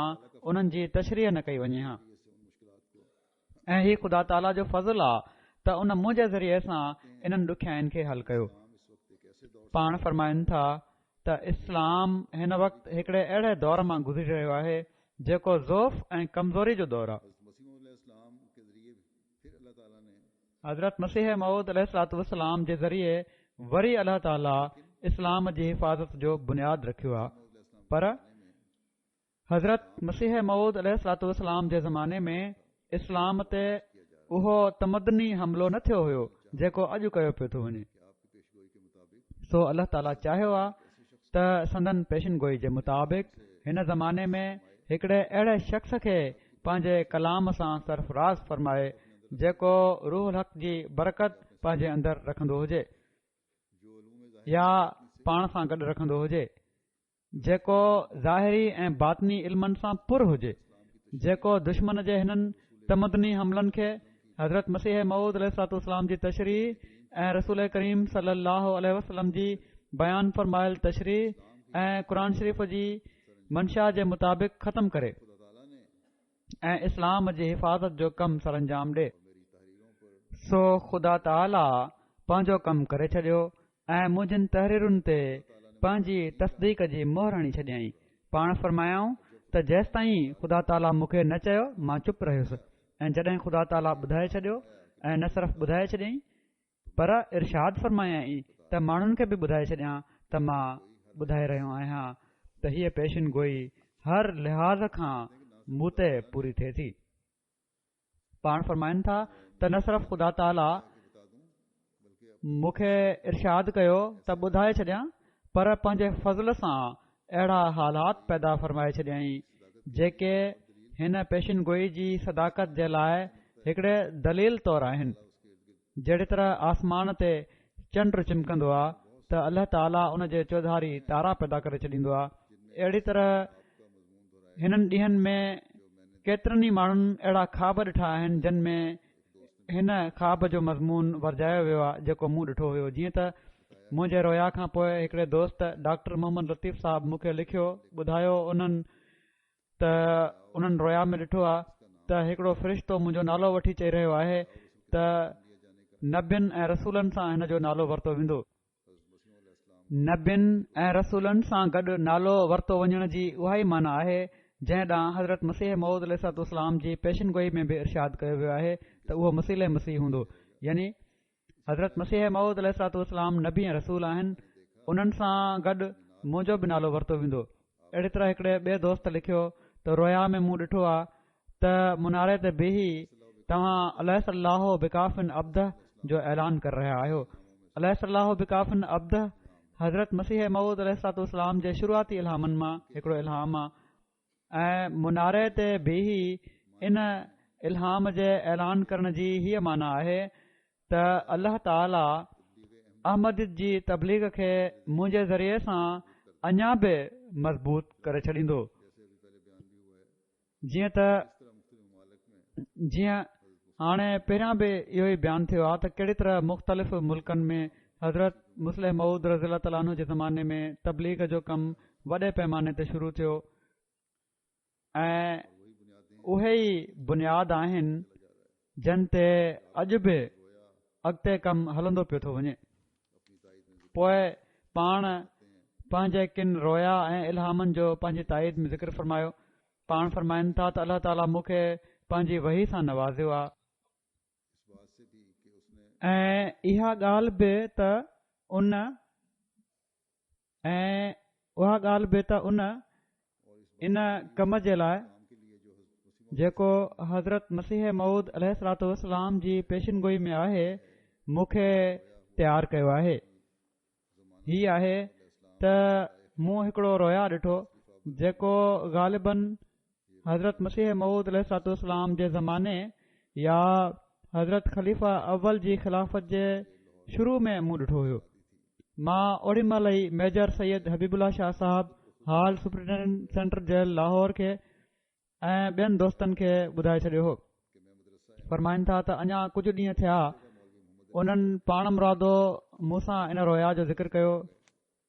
उन्हनि जी तशरीह न कई वञे हा। ऐं हीउ ख़ुदा ताला जो फज़ल आहे त उन मुंहिंजे ज़रिए सां इन्हनि ॾुखियाईनि खे हल कयो। पाण फ़रमाइनि था त इस्लाम हिन वक़्तु हिकिड़े अहिड़े दौर मां गुज़री रहियो आहे जेको ज़ोफ़ ऐं कमज़ोरी जो दौरु आहे। हज़रत मसीह मऊद अलैहिस्सलातु वस्सलाम जे ज़रिए वरी अलाह ताला इस्लाम जी हिफ़ाज़त जो बुनियादु रखियो आहे, पर हज़रत मसीह मऊद अलैहिस्सलातु वस्सलाम जे ज़माने में इस्लाम ते उहो तमदनी हमिलो न थियो हुयो जेको अॼु कयो पियो थो वञे। सो अलाह ताला चाहियो आहे त संदन पेशिनगोई जे मुताबिक़ हिन ज़माने में हिकिड़े अहिड़े शख़्स खे पंहिंजे कलाम सां सरफराज़ फ़रमाए जेको रूह हक़ जी बरकत पंहिंजे अंदरि रखंदो हुजे या पाण सां गॾु रखंदो हुजे, जेको ज़ाहिरी ऐं बातनी इल्मनि सां पुर हुजे, जेको दुश्मन जे हिननि तमदनी हमलनि खे हज़रत मसीह मऊद अलैहिस्सलातु वस्सलाम जी तशरीह ऐं रसूल करीम सल्लल्लाहु अलैहि वसल्लम जी बयान फरमायल तशरीह ऐं क़ुर शरीफ़ जी मंशा जे मुताबिक़ ख़तमु करे ऐं इस्लाम जी हिफ़ाज़त जो कमु सर अंजाम ॾे। सो ख़ुदा ताला पंहिंजो कमु करे छॾियो ऐं मुंहिंजनि तहरीरुनि ते पंहिंजी तस्दीक जी मोहर हणी छॾियईं। पाण फ़रमायाऊं त जेसि ताईं ख़ुदा ताला मूंखे न चयो मां चुप रहियुसि, ऐं जॾहिं ख़ुदा ताला ॿुधाए छॾियो ऐं न सिर्फ़ ॿुधाए छॾियईं पर इरशाद फरमायाई त माण्हुनि खे बि ॿुधाए छॾियां त मां ॿुधाए रहियो आहियां त हीअ पेशिन गोई हर लिहाज़ खां मूं ते पूरी थिए थी। पाण फरमाइनि था त न सिर्फ़ ख़ुदा ताला मूंखे इरशाद कयो त ॿुधाए छॾियां, पर पंहिंजे फज़ल सां अहिड़ा हालात पैदा फरमाए छॾियई जेके हिन पेशिन गोई जी सदाकत जे लाइ हिकिड़े दलील तौरु आहिनि। जहिड़ी तरह आसमान ते चंड चिमकंदो आहे त अल्लाह ताला उन जे चौधारी तारा पैदा करे छॾींदो आहे, अहिड़ी तरह हिननि ॾींहनि में केतिरनि ई माण्हुनि अहिड़ा ख़्वाब ॾिठा आहिनि जिन में हिन ख़्वाब जो मज़मून वरजायो वियो आहे जेको मूं ॾिठो हुयो। जीअं त मुंहिंजे रोया खां पोइ हिकिड़े दोस्त डॉक्टर मोहम्मद लतीफ़ साहब मूंखे लिखियो, ॿुधायो उन्हनि त उन्हनि रोया में ॾिठो आहे त हिकिड़ो फ़रिश्तो मुंहिंजो नालो वठी चई रहियो आहे त नबियुनि ऐं रसूलनि सां हिन जो नालो वरितो वेंदो। नबियुनि ऐं रसूलनि सां गॾु नालो वरितो वञण जी उहा ई माना आहे जंहिं ॾांहुं हज़रत मसीह मऊद अलैहिस्सलाम जी पेशिन गोई में बि इरशाद कयो वियो आहे त उहो मसीह मसीह हूंदो। यानी हज़रत मसीह मऊद अलैहिस्सलाम नबी ऐं रसूल आहिनि, उन्हनि सां गॾु मुंहिंजो बि नालो वरितो वेंदो। अहिड़ी तरह हिकिड़े ॿिए दोस्त लिखियो त रोया में मूं ॾिठो आहे त मुनारे ते बीही तव्हां अलाह सलाह बिकाफ़िन अब्द जो ऐलान करे रहिया आहियो। अलाह सलाह बिकाफ़िन अब्द हज़रत मसीह मऊद अलैहिस्सलाम जे शुरूआती इल्हामनि मां हिकिड़ो इल्हाम आहे ऐं मुनारे ते बीही इन इल्हाम जे ऐलान करण जी हीअ माना आहे त अल्लाह ताला अहमद जी तबलीग खे मुंहिंजे ज़रिए सां अञा बि मज़बूत करे छॾींदो। जीअं हाणे पहिरियां बि इहो ई बयानु थियो आहे त कहिड़ी तरह मुख़्तलिफ़ मुल्कनि में हज़रत मुस्लिम मऊद रज़ी ताला जे ज़माने में तबलीग जो कमु वॾे पैमाने ते शुरू थियो ऐं उहे ई बुनियाद आहिनि जिन ते अॼु बि अॻिते कमु हलंदो पियो थो वञे। पोइ पाण पंहिंजे किन रोया ऐं इल्हामनि जो पंहिंजी ताईद में ज़िक्र फ़रमायो। पाण फ़रमाइनि था त अल्लाह ताला मूंखे पंहिंजी वही सां नवाज़ियो आहे ऐं इहा ॻाल्हि बि त उन इन कम जे लाइ जेको हज़रत मसीह मऊद अलैहिस्सलाम जी पेशिन गोई में आहे मूंखे तयारु कयो आहे। हीअ आहे त मूं हिकिड़ो रोया ॾिठो जेको ग़ालिबन हज़रत मसीह मऊद अलैहिस्सलाम जे ज़माने या हज़रत ख़लीफ़ा अव्वल जी ख़िलाफ़त जे शुरू में मूं ॾिठो हुयो। मां ओॾी महिल ई मेजर सैयद हबीबुल्ला शाह साहब हाल सुप्रिंटेंडेंट सेंटर जेल लाहौर खे ऐं ॿियनि दोस्तनि खे ॿुधाए छॾियो हो। फरमाइनि था त अञा कुझु ॾींहं थिया उन्हनि पाण मुरादो मूंसां इन रोया जो ज़िक्र कयो।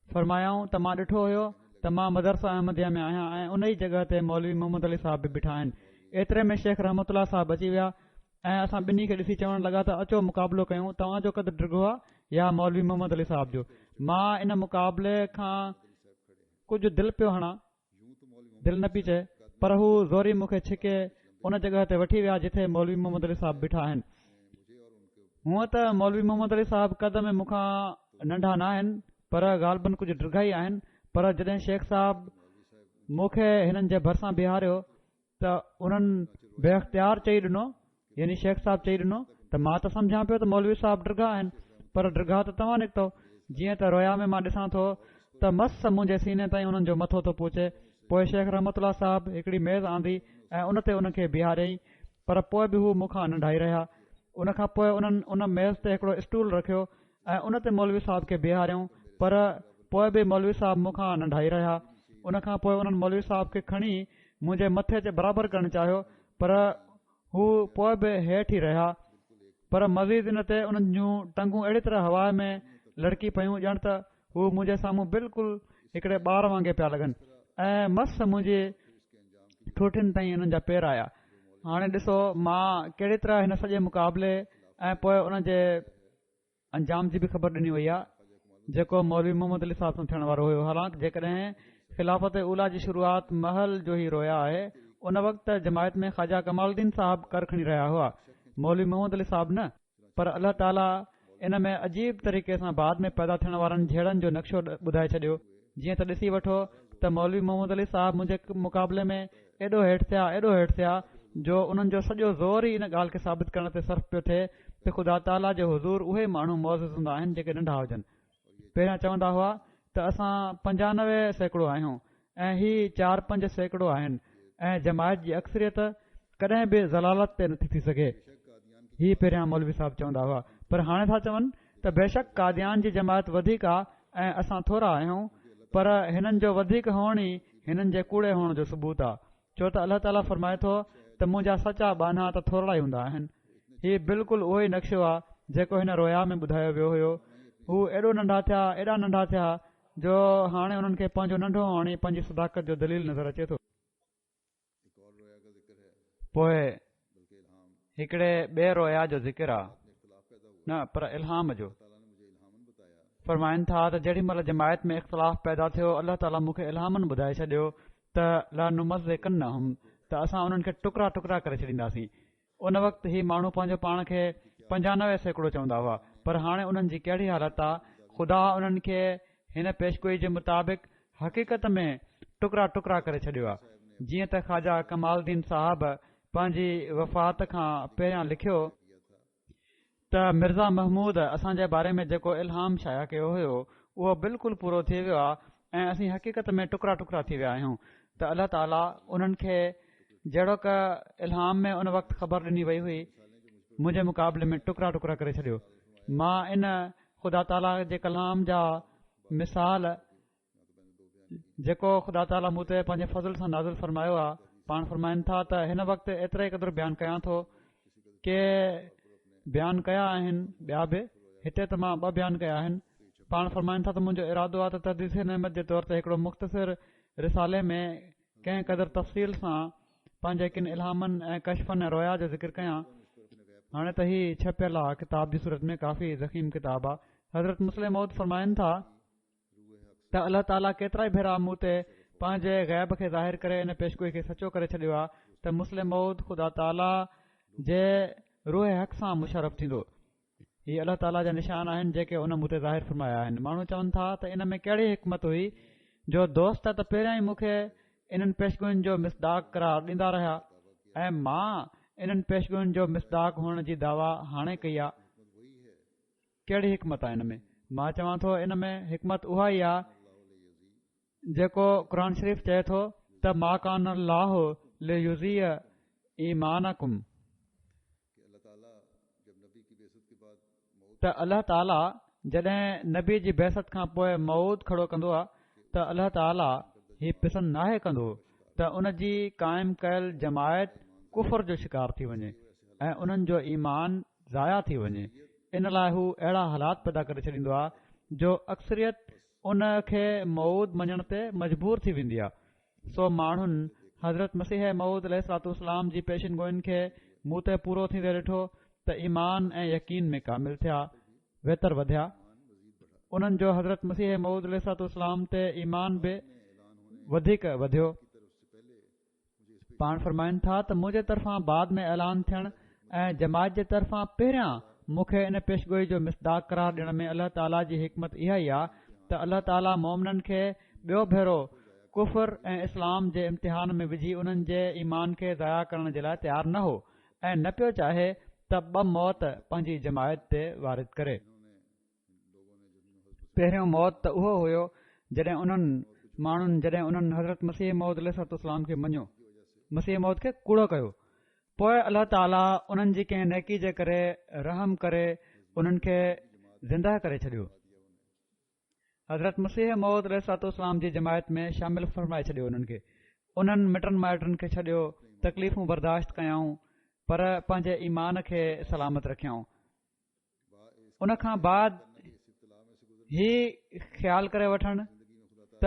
फरमायाऊं त मां ॾिठो हुयो त मां मदरसा अहमदिया में आहियां ऐं उन ई जॻह ते मौलवी मोहम्मद अली साहब बि बीठा आहिनि। एतिरे में शेख रहमतुल्लाह साहब अची विया ऐं असां ॿिन्ही खे ॾिसी चवण लॻा त अचो मुक़ाबिलो कयूं, तव्हांजो कदु डिघो आहे या मौलवी मोहम्मद अली साहब जो। मां इन मुक़ाबले खां कुझु दिलि पियो हणां, दिलि न पई चए, पर हू ज़ोरी मूंखे छिके उन जॻह ते वठी विया जिथे मौलवी मोहम्मद अली साहब बीठा आहिनि। हूअं त मौलवी मोहम्मद अली साहब कद में मूंखां नंढा न आहिनि, पर ॻाल्हि कुझु डिघा ई आहिनि। पर जॾहिं शेख साहब मूंखे हिननि जे भरिसां बीहारियो त उन्हनि बेअख़्तियार चई ॾिनो, यानी शेख साहब चई ॾिनो त मां त सम्झां पियो त मौलवी साहब डिघा आहिनि, पर डिघा त तव्हां निकितो। जीअं त रोया में मां ॾिसां थो त मस मुंहिंजे सीने ताईं उन्हनि जो मथो थो पहुचे। पोइ शेख रहमतुल्लाह साहब हिकिड़ी मेज़ आंदी ऐं उन ते उनखे बीहारियईं, पर पोइ बि हू मूंखां नंढाई रहिया। उनखां पोइ उन्हनि उन मेज़ ते हिकिड़ो स्टूल रखियो ऐं उन ते मौलवी साहब खे बीहारियऊं, पर पोइ बि मौलवी साहब मूंखां नंढाई रहिया। उनखां पोइ उन्हनि मौलवी साहब खे खणी मुंहिंजे मथे ते बराबरि करणु चाहियो, पर हू पोइ बि हेठि ई रहिया। पर मज़ीद इन ते उन्हनि जूं टंगूं अहिड़ी तरह हवा में लड़की पियूं ॼण त हू मुंहिंजे साम्हूं बिल्कुलु हिकिड़े ॿार वांगुरु पिया लॻनि ऐं मस मुंहिंजे ठोठियुनि ताईं हिननि जा पेर आया। हाणे ॾिसो मां कहिड़ी तरह हिन सॼे मुक़ाबले ऐं पोइ उन जे अंजाम जी बि ख़बर ॾिनी वई आहे जेको मौलवी मोहम्मद अली साहब सां थियण वारो हुयो। हालांकि जेकॾहिं ख़िलाफ़त उला जी शुरूआत महल जो ई रोया आहे, उन वक़्तु जमायत में ख़्वाजा कमालुद्दीन साहब कर खणी रहिया हुआ, मौलवी मोहम्मद अली साहब न। पर अल्लाह ताला इन में अजीब तरीक़े सां बाद में पैदा थियण वारनि जहिड़नि जो नक्शो ॿुधाए छॾियो। जीअं त ॾिसी वठो त मौलवी मोहम्मद अली साहब मुंहिंजे मुक़ाबले में एॾो हेठि थिया जो उन्हनि जो सॼो ज़ोर ई इन ॻाल्हि खे साबित करण ते सर्फ पियो थिए त ख़ुदा ताला जो हुज़ूर उहे माण्हू मौज़ूद हूंदा आहिनि जेके नंढा हुजनि। पहिरियां चवंदा हुआ त असां 95% आहियूं ऐं ही 4-5% आहिनि ऐं जमायत जी अक्सरियत कॾहिं बि ज़लालत ते नथी थी सघे। ही पहिरियां मौलवी साहब चवंदा हुआ, पर हाणे था चवनि त बेशक कादियान जी जमायत वधीक आहे ऐं असां थोरा आहियूं, पर हिननि जो वधीक हुअण ई हिननि जे कूड़े हुअण जो सबूत आहे। छो त अलाह ताला फरमाए थो त मुंहिंजा सचा बाना त थोरा ई हूंदा आहिनि। हीउ बिल्कुलु उहो ई नक्शो आहे जेको हिन रोया में ॿुधायो वियो हुयो। हू एॾा नंढा थिया जो हाणे हुननि खे पंहिंजो नंढो हुअण ई पंहिंजी सदाकत जो दलील नज़र अचे थो। पोइ हिकिड़े ॿिए रोया जो ज़िक्र आहे, न पर इल्हाम जो। फरमाइनि था त जेॾी महिल जमायत में इख़्तिलाफ़ पैदा थियो, अलाह ताला मूंखे इल्हामनि ॿुधाए छॾियो त ला नुमज़े कन हुम, त असां उन्हनि खे टुकड़ा टुकड़ा करे छॾींदासीं। उन वक़्तु ही माण्हू पंहिंजो पाण खे 95% चवंदा हुआ, पर हाणे उन्हनि जी कहिड़ी हालत आहे। ख़ुदा उन्हनि खे हिन पेशगोई जे मुताबिक़ हक़ीक़त में टुकड़ा टुकड़ा करे छॾियो आहे। जीअं त ख़्वाजा कमालुद्दीन साहब पंहिंजी वफ़ात खां पहिरियां लिखियो त मिर्ज़ा महमूद असांजे बारे में जेको इल्हाम शाया कयो हुयो उहो बिल्कुलु पूरो थी वियो आहे ऐं असीं हक़ीक़त में टुकड़ा टुकड़ा थी विया आहियूं। त अलाह ताला उन्हनि खे जहिड़ो क इल्हाम में उन वक़्तु ख़बर ॾिनी वई हुई, मुंहिंजे मुक़ाबले में टुकड़ा टुकड़ा करे छॾियो। मां इन ख़ुदा ताला जे कलाम जा मिसाल जेको ख़ुदा ताला मूं ते पंहिंजे फज़ल सां नाज़िल फरमायो आहे, पाण फरमाइनि था त हिन वक़्तु एतिरे क़दुरु बयानु कयां थो के बयानु कया आहिनि ॿिया बि, हिते त मां 2 बयानु कया आहिनि। पाण फरमाइनि था त मुंहिंजो इरादो आहे त तदीस नेमत जे तौर ते हिकिड़ो मुख़्तसिर रिसाले में कंहिं क़दुरु तफ़सील सां पंहिंजे किन इल्हामनि ऐं कशफनि ऐं रोया जो ज़िक्र कयां। हाणे त ही छपियल आहे किताब जी सूरत में, काफ़ी ज़ख़ीम किताब आहे। हज़रत मुस्लिम मौद फरमाइनि था त अलाह ताला केतिरा ई भेरा मूं ते पंहिंजे ग़ैब खे ज़ाहिर करे इन पेशगोई खे सचो करे छॾियो आहे त मुस्लिम मौद ख़ुदा ताला जे रूह हक़ सां मुशरफ थींदो। हीअ अलाह ताला जा निशान आहिनि जेके उन मूं ते ज़ाहिर फरमाया आहिनि। माण्हू चवनि था त इन में कहिड़ी हिकमत हुई जो दोस्त त पहिरियां ई मूंखे इन्हनि पेशगोयुनि जो मिसदाक करार ॾींदा रहिया ऐं मां इन्हनि पेशगोयुनि जो मिसदाक हुअण जी दावा हाणे कई आहे। कहिड़ी हिकमत आहे इन में? मां चवां थो इन में हिकमत उहा ई आहे जेको क़ुर शरीफ़ चए थो त मा कान अल्लाह लियुज़िअ ईमानकुम, त अलाह ताला जॾहिं नबी जी बैसत खां पोइ मौद खड़ो कंदो आहे त अलाह ताला हीउ पसंदि नाहे कंदो त उन जी क़ाइमु कयल जमायत कुफर जो शिकार थी वञे ऐं उन्हनि जो ईमान ज़ाया थी वञे। इन लाइ हू अहिड़ा हालात पैदा करे छॾींदो आहे जो अक्सरियत उन खे मौद मञण ते मजबूर थी वेंदी आहे। सो माण्हुनि हज़रत मसीह मौद अलैहिस्सलाम जी पेशिन गोइनि खे मूं ते पूरो थींदे ॾिठो त ईमान ऐं यकीन में कामिल थिया, बहितर वधिया। उन्हनि जो हज़रत मसीह मौद अलैहिस्सलाम ते ईमान बि वधीक वधियो। पाण फरमाइनि था त मुंहिंजे तरफ़ां बाद में ऐलान थियण ऐं जमायत जे तरफ़ां पहिरियां मूंखे इन पेशगोई जो मिसदाक करार ॾियण में अलाह ताला जी हिकमत इहा ई आहे त अलाह ताला मोमिननि खे ॿियो भेरो कुफर ऐं इस्लाम जे इम्तिहान में विझी उन्हनि जे ईमान खे ज़ाया करण जे लाइ तयारु न हो ऐं न पियो चाहे त 2 मौत पंहिंजी जमायत ते वारिद करे। पहिरियों मौत त उहो हुयो जॾहिं उन्हनि हज़रत मसीह मौद अलैहिस्सलाम खे मञियो, मसीह मौद खे कूड़ो कयो। पोइ अलाह ताला उन्हनि जी कंहिं नेकी जे करे रहम करे उन्हनि खे ज़िंदा करे छॾियो। हज़रत मसीह मौद अलैहिस्सलाम जी जमायत में शामिल फरमाए छॾियो। उन्हनि खे उन्हनि मिटनि माइटनि खे छॾियो, तकलीफ़ूं बर्दाश्त कयाऊं, पर पंहिंजे ईमान खे सलामत रखियाऊं। उन खां बाद ही ख़्यालु करे वठनि त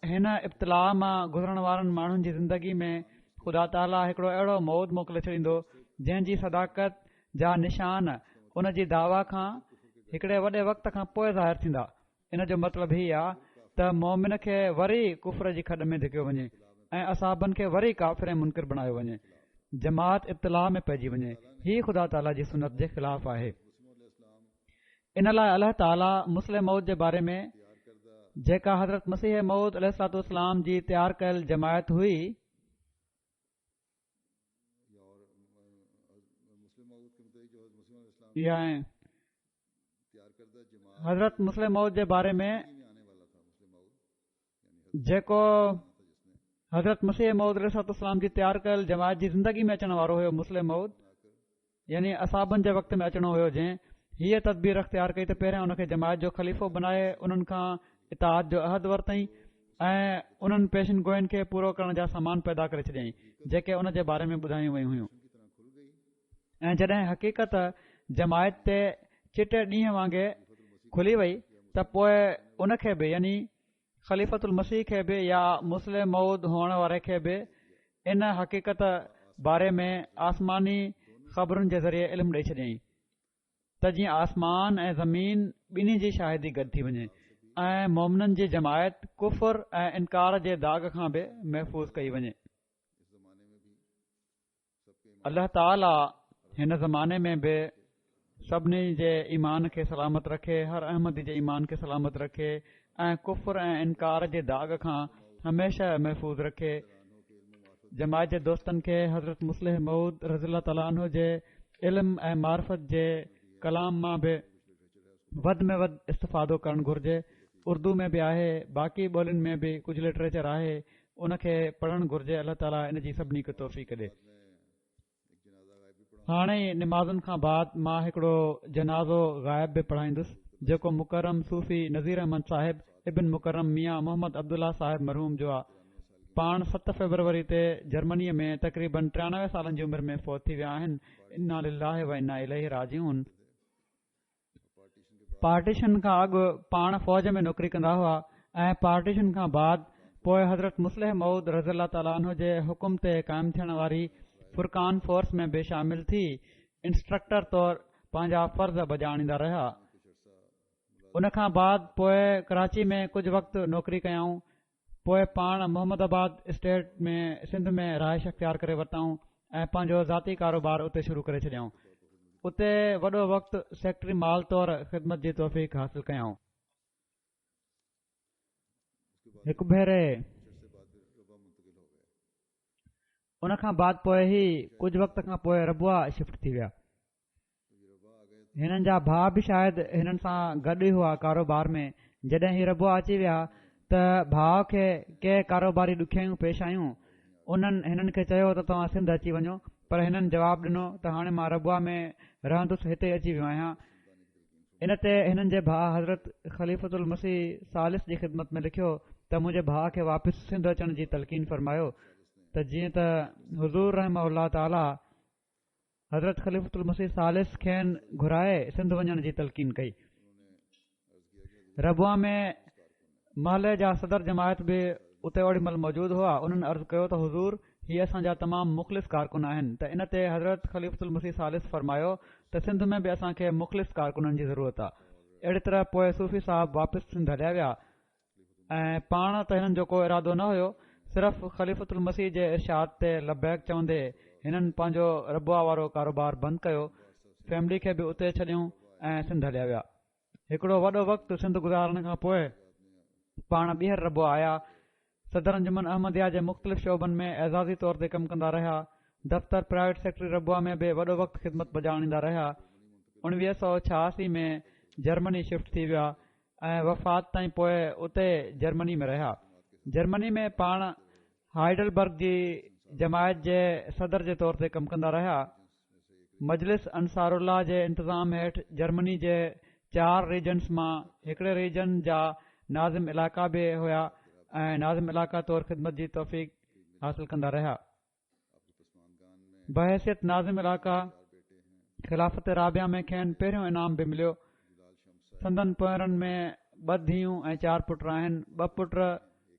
हिन इब्तिला मां गुज़रण वारनि माण्हुनि जी ज़िंदगी में ख़ुदा ताला हिकिड़ो अहिड़ो मौद मोकिले छॾींदो जंहिंजी सदाकत जा निशान उन जी दावा खां हिकिड़े वॾे वक़्त खां पोइ ज़ाहिर थींदा। इन जो मतिलबु हीउ आहे त मोमिन खे वरी कुफर जी खॾ में धिकियो वञे ऐं असाबनि खे वरी काफ़िर मुनकिर बणायो वञे, जमात इब्तिला में पइजी वञे। हीउ ख़ुदा ताला जी सुनत जे ख़िलाफ़ आहे। इन लाइ अलाह ताला मुस्लिम मौद जे बारे में जेका हज़रत मसीह मौद अलैहिस्सलाम जी तयारु कयल जमायत हुई या हज़रत मुस्लिम मौद जे बारे में जेको हज़रत मसीह मौद अलैहिस्सलाम जी तयारु कयल जमायत जी ज़िंदगी में अचण वारो हुयो मुस्लिम मौद यानी असाबनि जे वक़्त में अचणो हुयो जंहिं हीअ तदबीर अख़्तियार कई त पहिरियां उनखे जमायत जो ख़लीफ़ो बनाए उन्हनि खां इताद जो अहद वरितई ऐं उन्हनि पेशन गोयनि खे पूरो करण जा सामान पैदा करे छॾियईं जेके उन जे बारे में ॿुधायूं वयूं हुयूं ऐं जॾहिं हक़ीक़त जमायत ते चिटे ॾींहं वांगुरु खुली वई त पोइ उनखे बि यानी ख़लीफ़तुल मसीह खे बि या मुस्लिम मौद हुअण वारे खे बि इन हक़ीक़त बारे में आसमानी ख़बरुनि जे ज़रिए इल्मु ॾेई छॾियईं त जीअं आसमान ऐं ज़मीन ॿिन्ही जी शाहिदी गॾु थी वञे ऐं मोमिननि जी जमायत कुफ़र ऐं इनकार जे दाग़ खां बि महफ़ूज़ कई वञे अल्लाह ताला हिन ज़माने में बि सभिनी जे ईमान खे सलामत रखे हर अहमदी जे ईमान खे सलामत रखे ऐं कुफ़र ऐं इनकार जे दाग़ खां हमेशह महफ़ूज़ रखे जमायत जे दोस्तनि खे हज़रत मुस्लिम मऊद रज़ी ताला अन्हु जे इल्म ऐं मार्फत जे कलाम मां बि वधि में वधि इस्तेफ़ादो करणु घुर्जे उर्दू में बि आहे बाक़ी ॿोलियुनि में बि कुझु लिटरेचर आहे उनखे पढ़णु घुर्जे अल्लाह ताला इन जी सभिनी खे तौफ़ीक़ ॾे हाणे निमाज़ुनि खां बाद मां हिकिड़ो जनाज़ो ग़ाइब बि पढ़ाईंदुसि जेको मुकरम सूफ़ी नज़ीर अहमद साहिब इबिन मुकरम मियां मोहम्मद अब्दुल्ला साहिब मरहूम जो आहे पाण 7 फ़रवरी ते जर्मनीअ में तक़रीबन 93 सालनि जी उमिरि में फ़ौत थी विया आहिनि इन्ना लिल्लाहि व इन्ना इलैहि राजिऊन पार्टीशन खां अॻु पाण फ़ौज में नौकरी कंदा हुआ ऐं पार्टीशन खां बाद पोइ हज़रत मुस्लिम मऊद रज़ी ताला अन्हु जे हुकुम ते क़ाइमु थियण वारी फुरकान फोर्स में बि शामिल थी इंस्ट्रक्टर तौरु पंहिंजा फ़र्ज़ बजाणींदा रहिया उन खां बाद पोइ कराची में कुझु वक़्तु नौकरी कयाऊं पोइ पाण मोहम्मदाबाद स्टेट में सिंध में रहाइश अख़्तियार करे वरिताऊं ऐं पंहिंजो ज़ाती कारोबार उते शुरू करे छॾियऊं उते वॾो वक़्तु सेक्रेटरी माल तौरु ख़िदमत जी तौफ़ीक़ हासिल कयाऊं हिकु भेरे उन खां बाद पोइ ई कुझु वक़्त खां पोइ रबुआ शिफ्ट थी विया हिननि जा भाउ बि शायदि हिननि सां गॾु ई हुआ कारोबार में जॾहिं ही रबुआ अची विया त भाउ खे के कारोबारी ॾुखियायूं पेश आयूं उन्हनि हिननि खे चयो त तव्हां सिंध अची वञो पर हिननि जवाबु ॾिनो त हाणे मां रबुआ में रहंदुसि हिते अची वियो आहियां इन ते हिननि जे भाउ हज़रत ख़लीफ़तुल मसीह सालिस जी ख़िदमत में लिखियो त मुंहिंजे भाउ खे वापसि सिंध अचण जी तलक़ीन फ़रमायो त जीअं त हुज़ूर रहमहुल्लाह ताला हज़रत ख़लीफ़तुल मसीह सालिस खेनि घुराए सिंध वञण जी तलक़ीन कई रबुआ में महले जा सदर जमायत बि उते ओड़ी महिल मौजूदु हुआ उन्हनि अर्ज़ु कयो त हुज़ूर हीअ असांजा तमामु मुख़लिस कारकुन आहिनि त इन ते हज़रत ख़लीफ़तुल मसीह सालिस फ़रमायो त सिंध में बि असांखे मुख़लिस कारकुननि जी ज़रूरत आहे अहिड़ी तरह पोइ सूफ़ी साहब वापसि सिंध हलिया विया ऐं पाण त हिननि जो को इरादो न हुयो सिर्फ़ु ख़लीफ़तुल मसीह जे इरशाद ते लबैक चवंदे हिननि पंहिंजो रबुआ वारो कारोबार बंदि कयो फैमिली खे बि उते छॾियूं ऐं सिंध हलिया विया हिकिड़ो वॾो वक़्तु सिंध गुज़ारण खां पोइ पाण ॿीहर रबुआ आया सदर अंजुमन अहमदिया जे मुख़्तलिफ़ शोबनि में एज़ाज़ी तौर ते कमु कंदा रहिया दफ़्तर प्राइवेट सेक्रेटरी रबुआ में बि वॾो वक़्तु ख़िदमत बजाणींदा रहिया 1986 में जर्मनी शिफ्ट थी विया ऐं वफ़ात ताईं पोइ उते जर्मनी में रहिया जर्मनी में पाण हाइडलबर्ग जी जमायत जे सदर जे तौर ते कमु कंदा रहिया मजलिस अंसारुल्लाह जे इंतज़ाम हेठि जर्मनी जे 4 रीजन्स मां हिकिड़े रीजन जा नाज़िम इलाइक़ा बि हुया ऐं नाज़िम इलाइक़ा तौरु ख़िदमत जी तौफ़ीक़ हासिल कंदा रहिया बहैसियत नाज़िम इलाइक़ा ख़िलाफ़त राबिया में खेनि पहिरियों इनाम बि मिलियो संदन पोयरनि में 2 धीअरूं ऐं 4 पुट आहिनि 2 पुट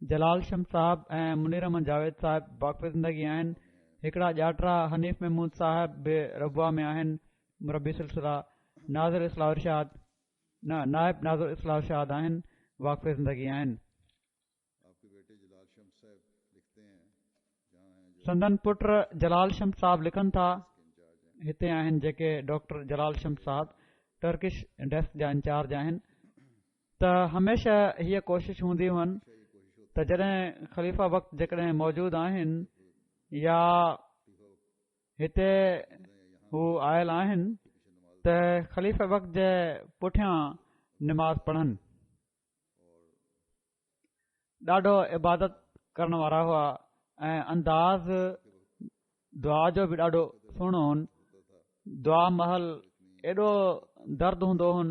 जलाल शम साहब ऐं मुनीर अहमद जावेद साहिब बाक़ी ज़िंदगी आहिनि हिकिड़ा ॼाटरा हनीफ़ महमूद साहिब बि रबुआ में आहिनि मुरबी सिलसिला नाज़िर इस्लाह इरशाद नाइब नाज़िर इस्लाह इरशाद आहिनि वाक़फ़े ज़िंदगी आहिनि संदन पुट जलाल शम साहब लिखनि था हिते आहिनि जेके डॉक्टर जलाल शम साहब टर्किश डेस्क जा इंचार्ज आहिनि त हमेशह हीअ कोशिशि हूंदियूं आहिनि त जॾहिं ख़लीफ़ा वक़्तु जेकॾहिं मौजूदु आहिनि या हिते हू आयल आहिनि त ख़लीफ़ा वक़्त जे पुठियां निमाज़ पढ़नि। ॾाढो इबादत करण वारा हुआ ऐं अंदाज़ दुआ जो बि ॾाढो सुहिणो हुन। दुआ महल एॾो दर्द हूंदो हुन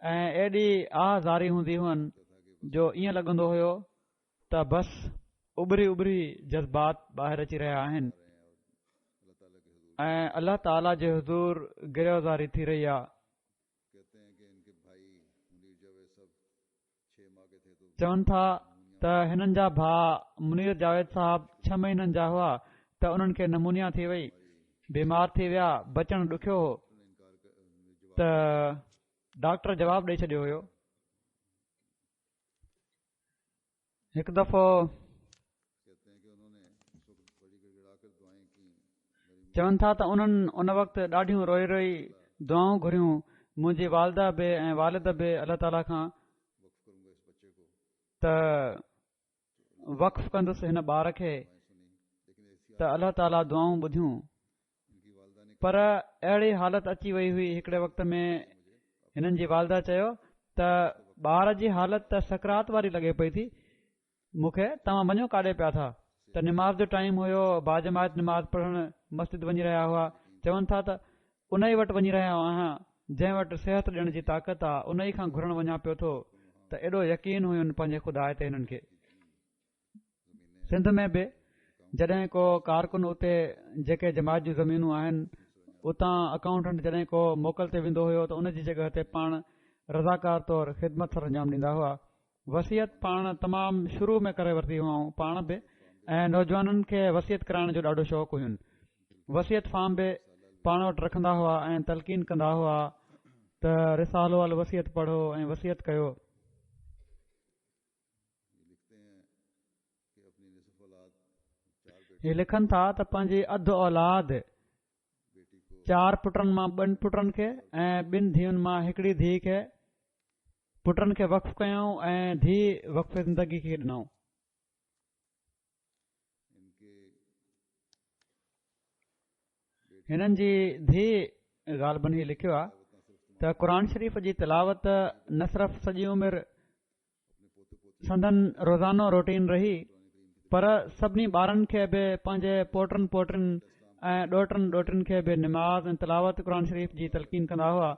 ऐं एॾी आज़ारी हूंदी हुअनि जो ईअं लॻंदो हुयो त बस उभरी उभरी जज़्बात ॿाहिरि अची रहिया आहिनि ऐं अल्लाह ताला जे हुज़ूर गिरफ़्तारी थी रही आहे। चवनि था त हिननि जा भाउ मुनीर जावेद साहब 6 महीननि जा हुआ त उन्हनि खे नमूनिया थी वई, बीमार थी विया, बचणु ॾुखियो हो त डॉक्टर जवाबु ॾेई छॾियो हुयो। हिकु दफ़ो चवनि था त उन्हनि उन वक़्तु ॾाढियूं रोई रोई दुआऊं घुरियूं। मुंहिंजी वालदा बि ऐं वालिद बि अलाह ताला खां त वक़फ़ कंदुसि हिन ॿार खे त अलाह ताला दुआऊं ॿुधियूं। पर अहिड़ी हालत अची वई हुई हिकिड़े वक़्त में हिननि जी वालदा चयो त ॿार जी हालत त सकरात वारी लॻे पई थी, मूंखे तव्हां वञो काॾे पिया था? त निमाज़ जो टाइम हुयो, बाजमायत निमाज़ पढ़णु मस्जिद वञी रहिया हुआ। चवनि था त उन ई वटि वञी रहिया आहियां जंहिं वटि सिहत ॾियण जी ताक़त आहे, उन ई खां घुरणु वञा पियो थो त एॾो यकीन हुयुनि पंहिंजे ख़ुदा ते हिननि खे। सिंध में बि जॾहिं को कारकुन उते जेके जमायत जूं ज़मीनूं आहिनि उतां अकाउंटेंट जॾहिं को मोकल ते वेंदो हुयो त उन जी जॻह ते पाण रज़ाकार तौरु ख़िदमत सर अंजाम ॾींदा हुआ। वसियत पाण तमामु शुरू में करे वरिती हुआऊं पाण बि, ऐं नौजवाननि खे वसियत कराइण जो ॾाढो शौक़ु हुयुनि। वसियत फार्म बि पाण वटि रखंदा हुआ ऐं तलक़ीन कंदा हुआ त रिसालो अल वसियत पढ़ो ऐं वसियत कयो। हे लिखनि था त पंहिंजी अधु औलाद 4 पुटनि मां 2 पुटनि खे ऐं 2 धीअनि मां हिकिड़ी धीउ खे पुटनि खे वक़फ़ कयऊं ऐं धीउ वक़फ़ ज़िंदगी खे ॾिनऊं। हिननि जी धीउ ग़ालिबन ही लिखियो आहे त क़ुर शरीफ़ जी तिलावत न सिर्फ़ सॼी उमिरि संदन रोज़ानो रूटीन रही, पर सभिनी ॿारनि खे बि पंहिंजे पोटनि पोटियुनि ऐं ॾोहिटनि ॾोहिटियुनि खे बि निमाज़ ऐं तिलावत क़ुर शरीफ़ जी तलक़ीन कंदा हुआ।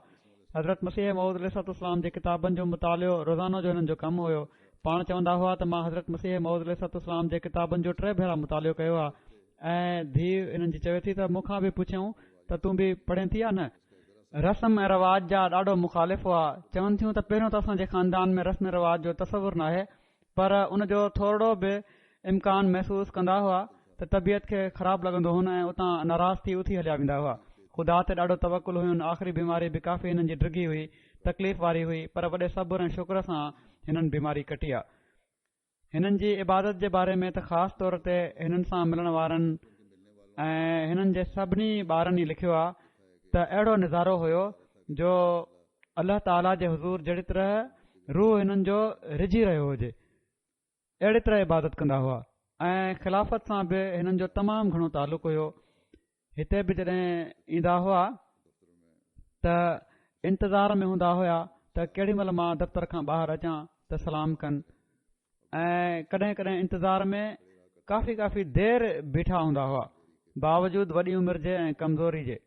हज़रत मसीह मऊद अलैहिस्सलाम जे किताबनि जो मुतालियो रोज़ानो जो हिननि जो कमु हुयो। पाण चवंदा हुआ त मां हज़रत मसीह मऊद अलैहिस्सलाम जे किताबनि जो 3 भेरा मुतालियो कयो आहे। ऐं धीउ हिननि जी चवे थी त मूंखां बि पुछियऊं त तूं बि पढ़े थी या न। रस्म ऐं रवाज जा ॾाढो मुखालिफ़ हुआ। चवनि थियूं त पहिरियों त असांजे ख़ानदान में रस्म रवाज जो तसवुरु न आहे, पर उनजो थोरो बि इम्कान महसूसु कंदा हुआ त तबियत खे ख़राबु लॻंदो हुन ऐं उतां नाराज़ थी उथी हलिया वेंदा हुआ। ख़ुदा ते ॾाढो तवकुल हुयुनि। आख़िरी बीमारी बि काफ़ी हिननि जी डिघी हुई, तकलीफ़ वारी हुई, पर वॾे सब्र ऐं शुक्र सां हिननि बीमारी कटी आहे। हिननि जी इबादत जे बारे में त ख़ासि तौर ते हिननि सां मिलण वारनि ऐं हिननि जे सभिनी ॿारनि ई लिखियो आहे त अहिड़ो नज़ारो हुयो जो अल्लाह ताला जे हुज़ूर जहिड़ी तरह रूह हिननि जो रिझी रहियो हुजे, अहिड़ी तरह इबादत कंदा हुआ। ऐं ख़िलाफ़त सां बि हिननि जो तमामु घणो तालुक़ु हुयो। हिते बि जॾहिं ईंदा हुआ त इंतज़ार में हूंदा हुआ त केॾी महिल मां दफ़्तर खां ॿाहिरि अचां त सलाम कनि, ऐं कॾहिं कॾहिं इंतज़ार में काफ़ी देर बीठा हूंदा हुआ बावजूद वॾी उमिरि जे ऐं कमज़ोरी जे।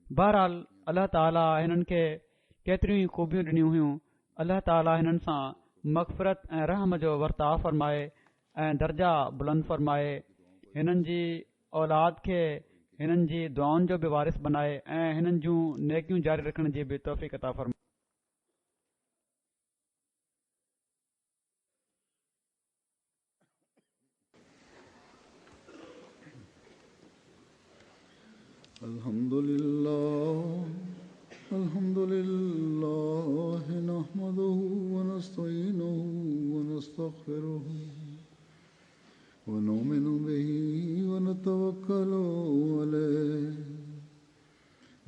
बहरहाल अल्लाह ताला हिननि खे केतिरियूं ई ख़ूबियूं ॾिनियूं हुयूं। अल्लाह ताला हिननि सां मग़फ़िरत ऐं रहम जो वर्ताव फ़रमाए ऐं दर्जा बुलंद फ़रमाए, हिननि जी औलाद खे हिननि जी दुआउनि जो बि वारिस बनाए ऐं हिननि जूं नेकियूं जारी रखण जी बि तौफ़ीक़ अता फ़रमाए। الحمد لله نحمده ونستعينه ونستغفره ونؤمن به ونتوكل عليه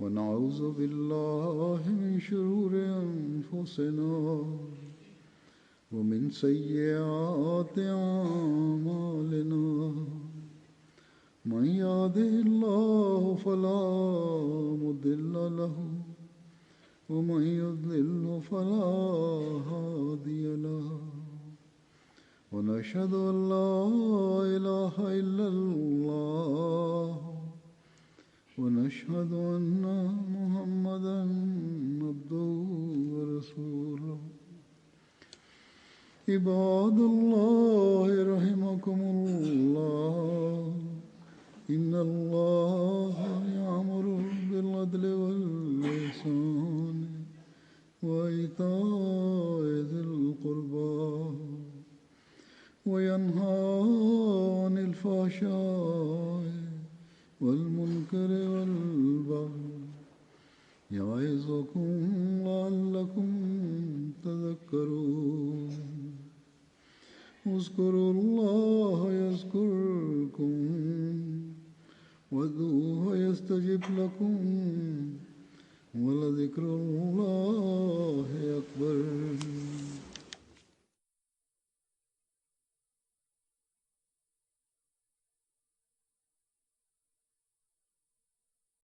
ونعوذ بالله من شرور أنفسنا ومن سيئات أعمالنا من يهده الله فلا مضل له ومن يضلل فلا هادي له ونشهد أن لا إله إلا الله ونشهد أن محمدا عبده ورسوله عباد الله رحمكم الله إن الله يأمر بالعدل والإحسان وإيتاء ذي القربى وينهى عن الفحشاء والمنكر والبغي يعظكم لعلكم تذكرون اذكروا الله يذكركم وادعوه يستجب لكم ولذكر الله أكبر.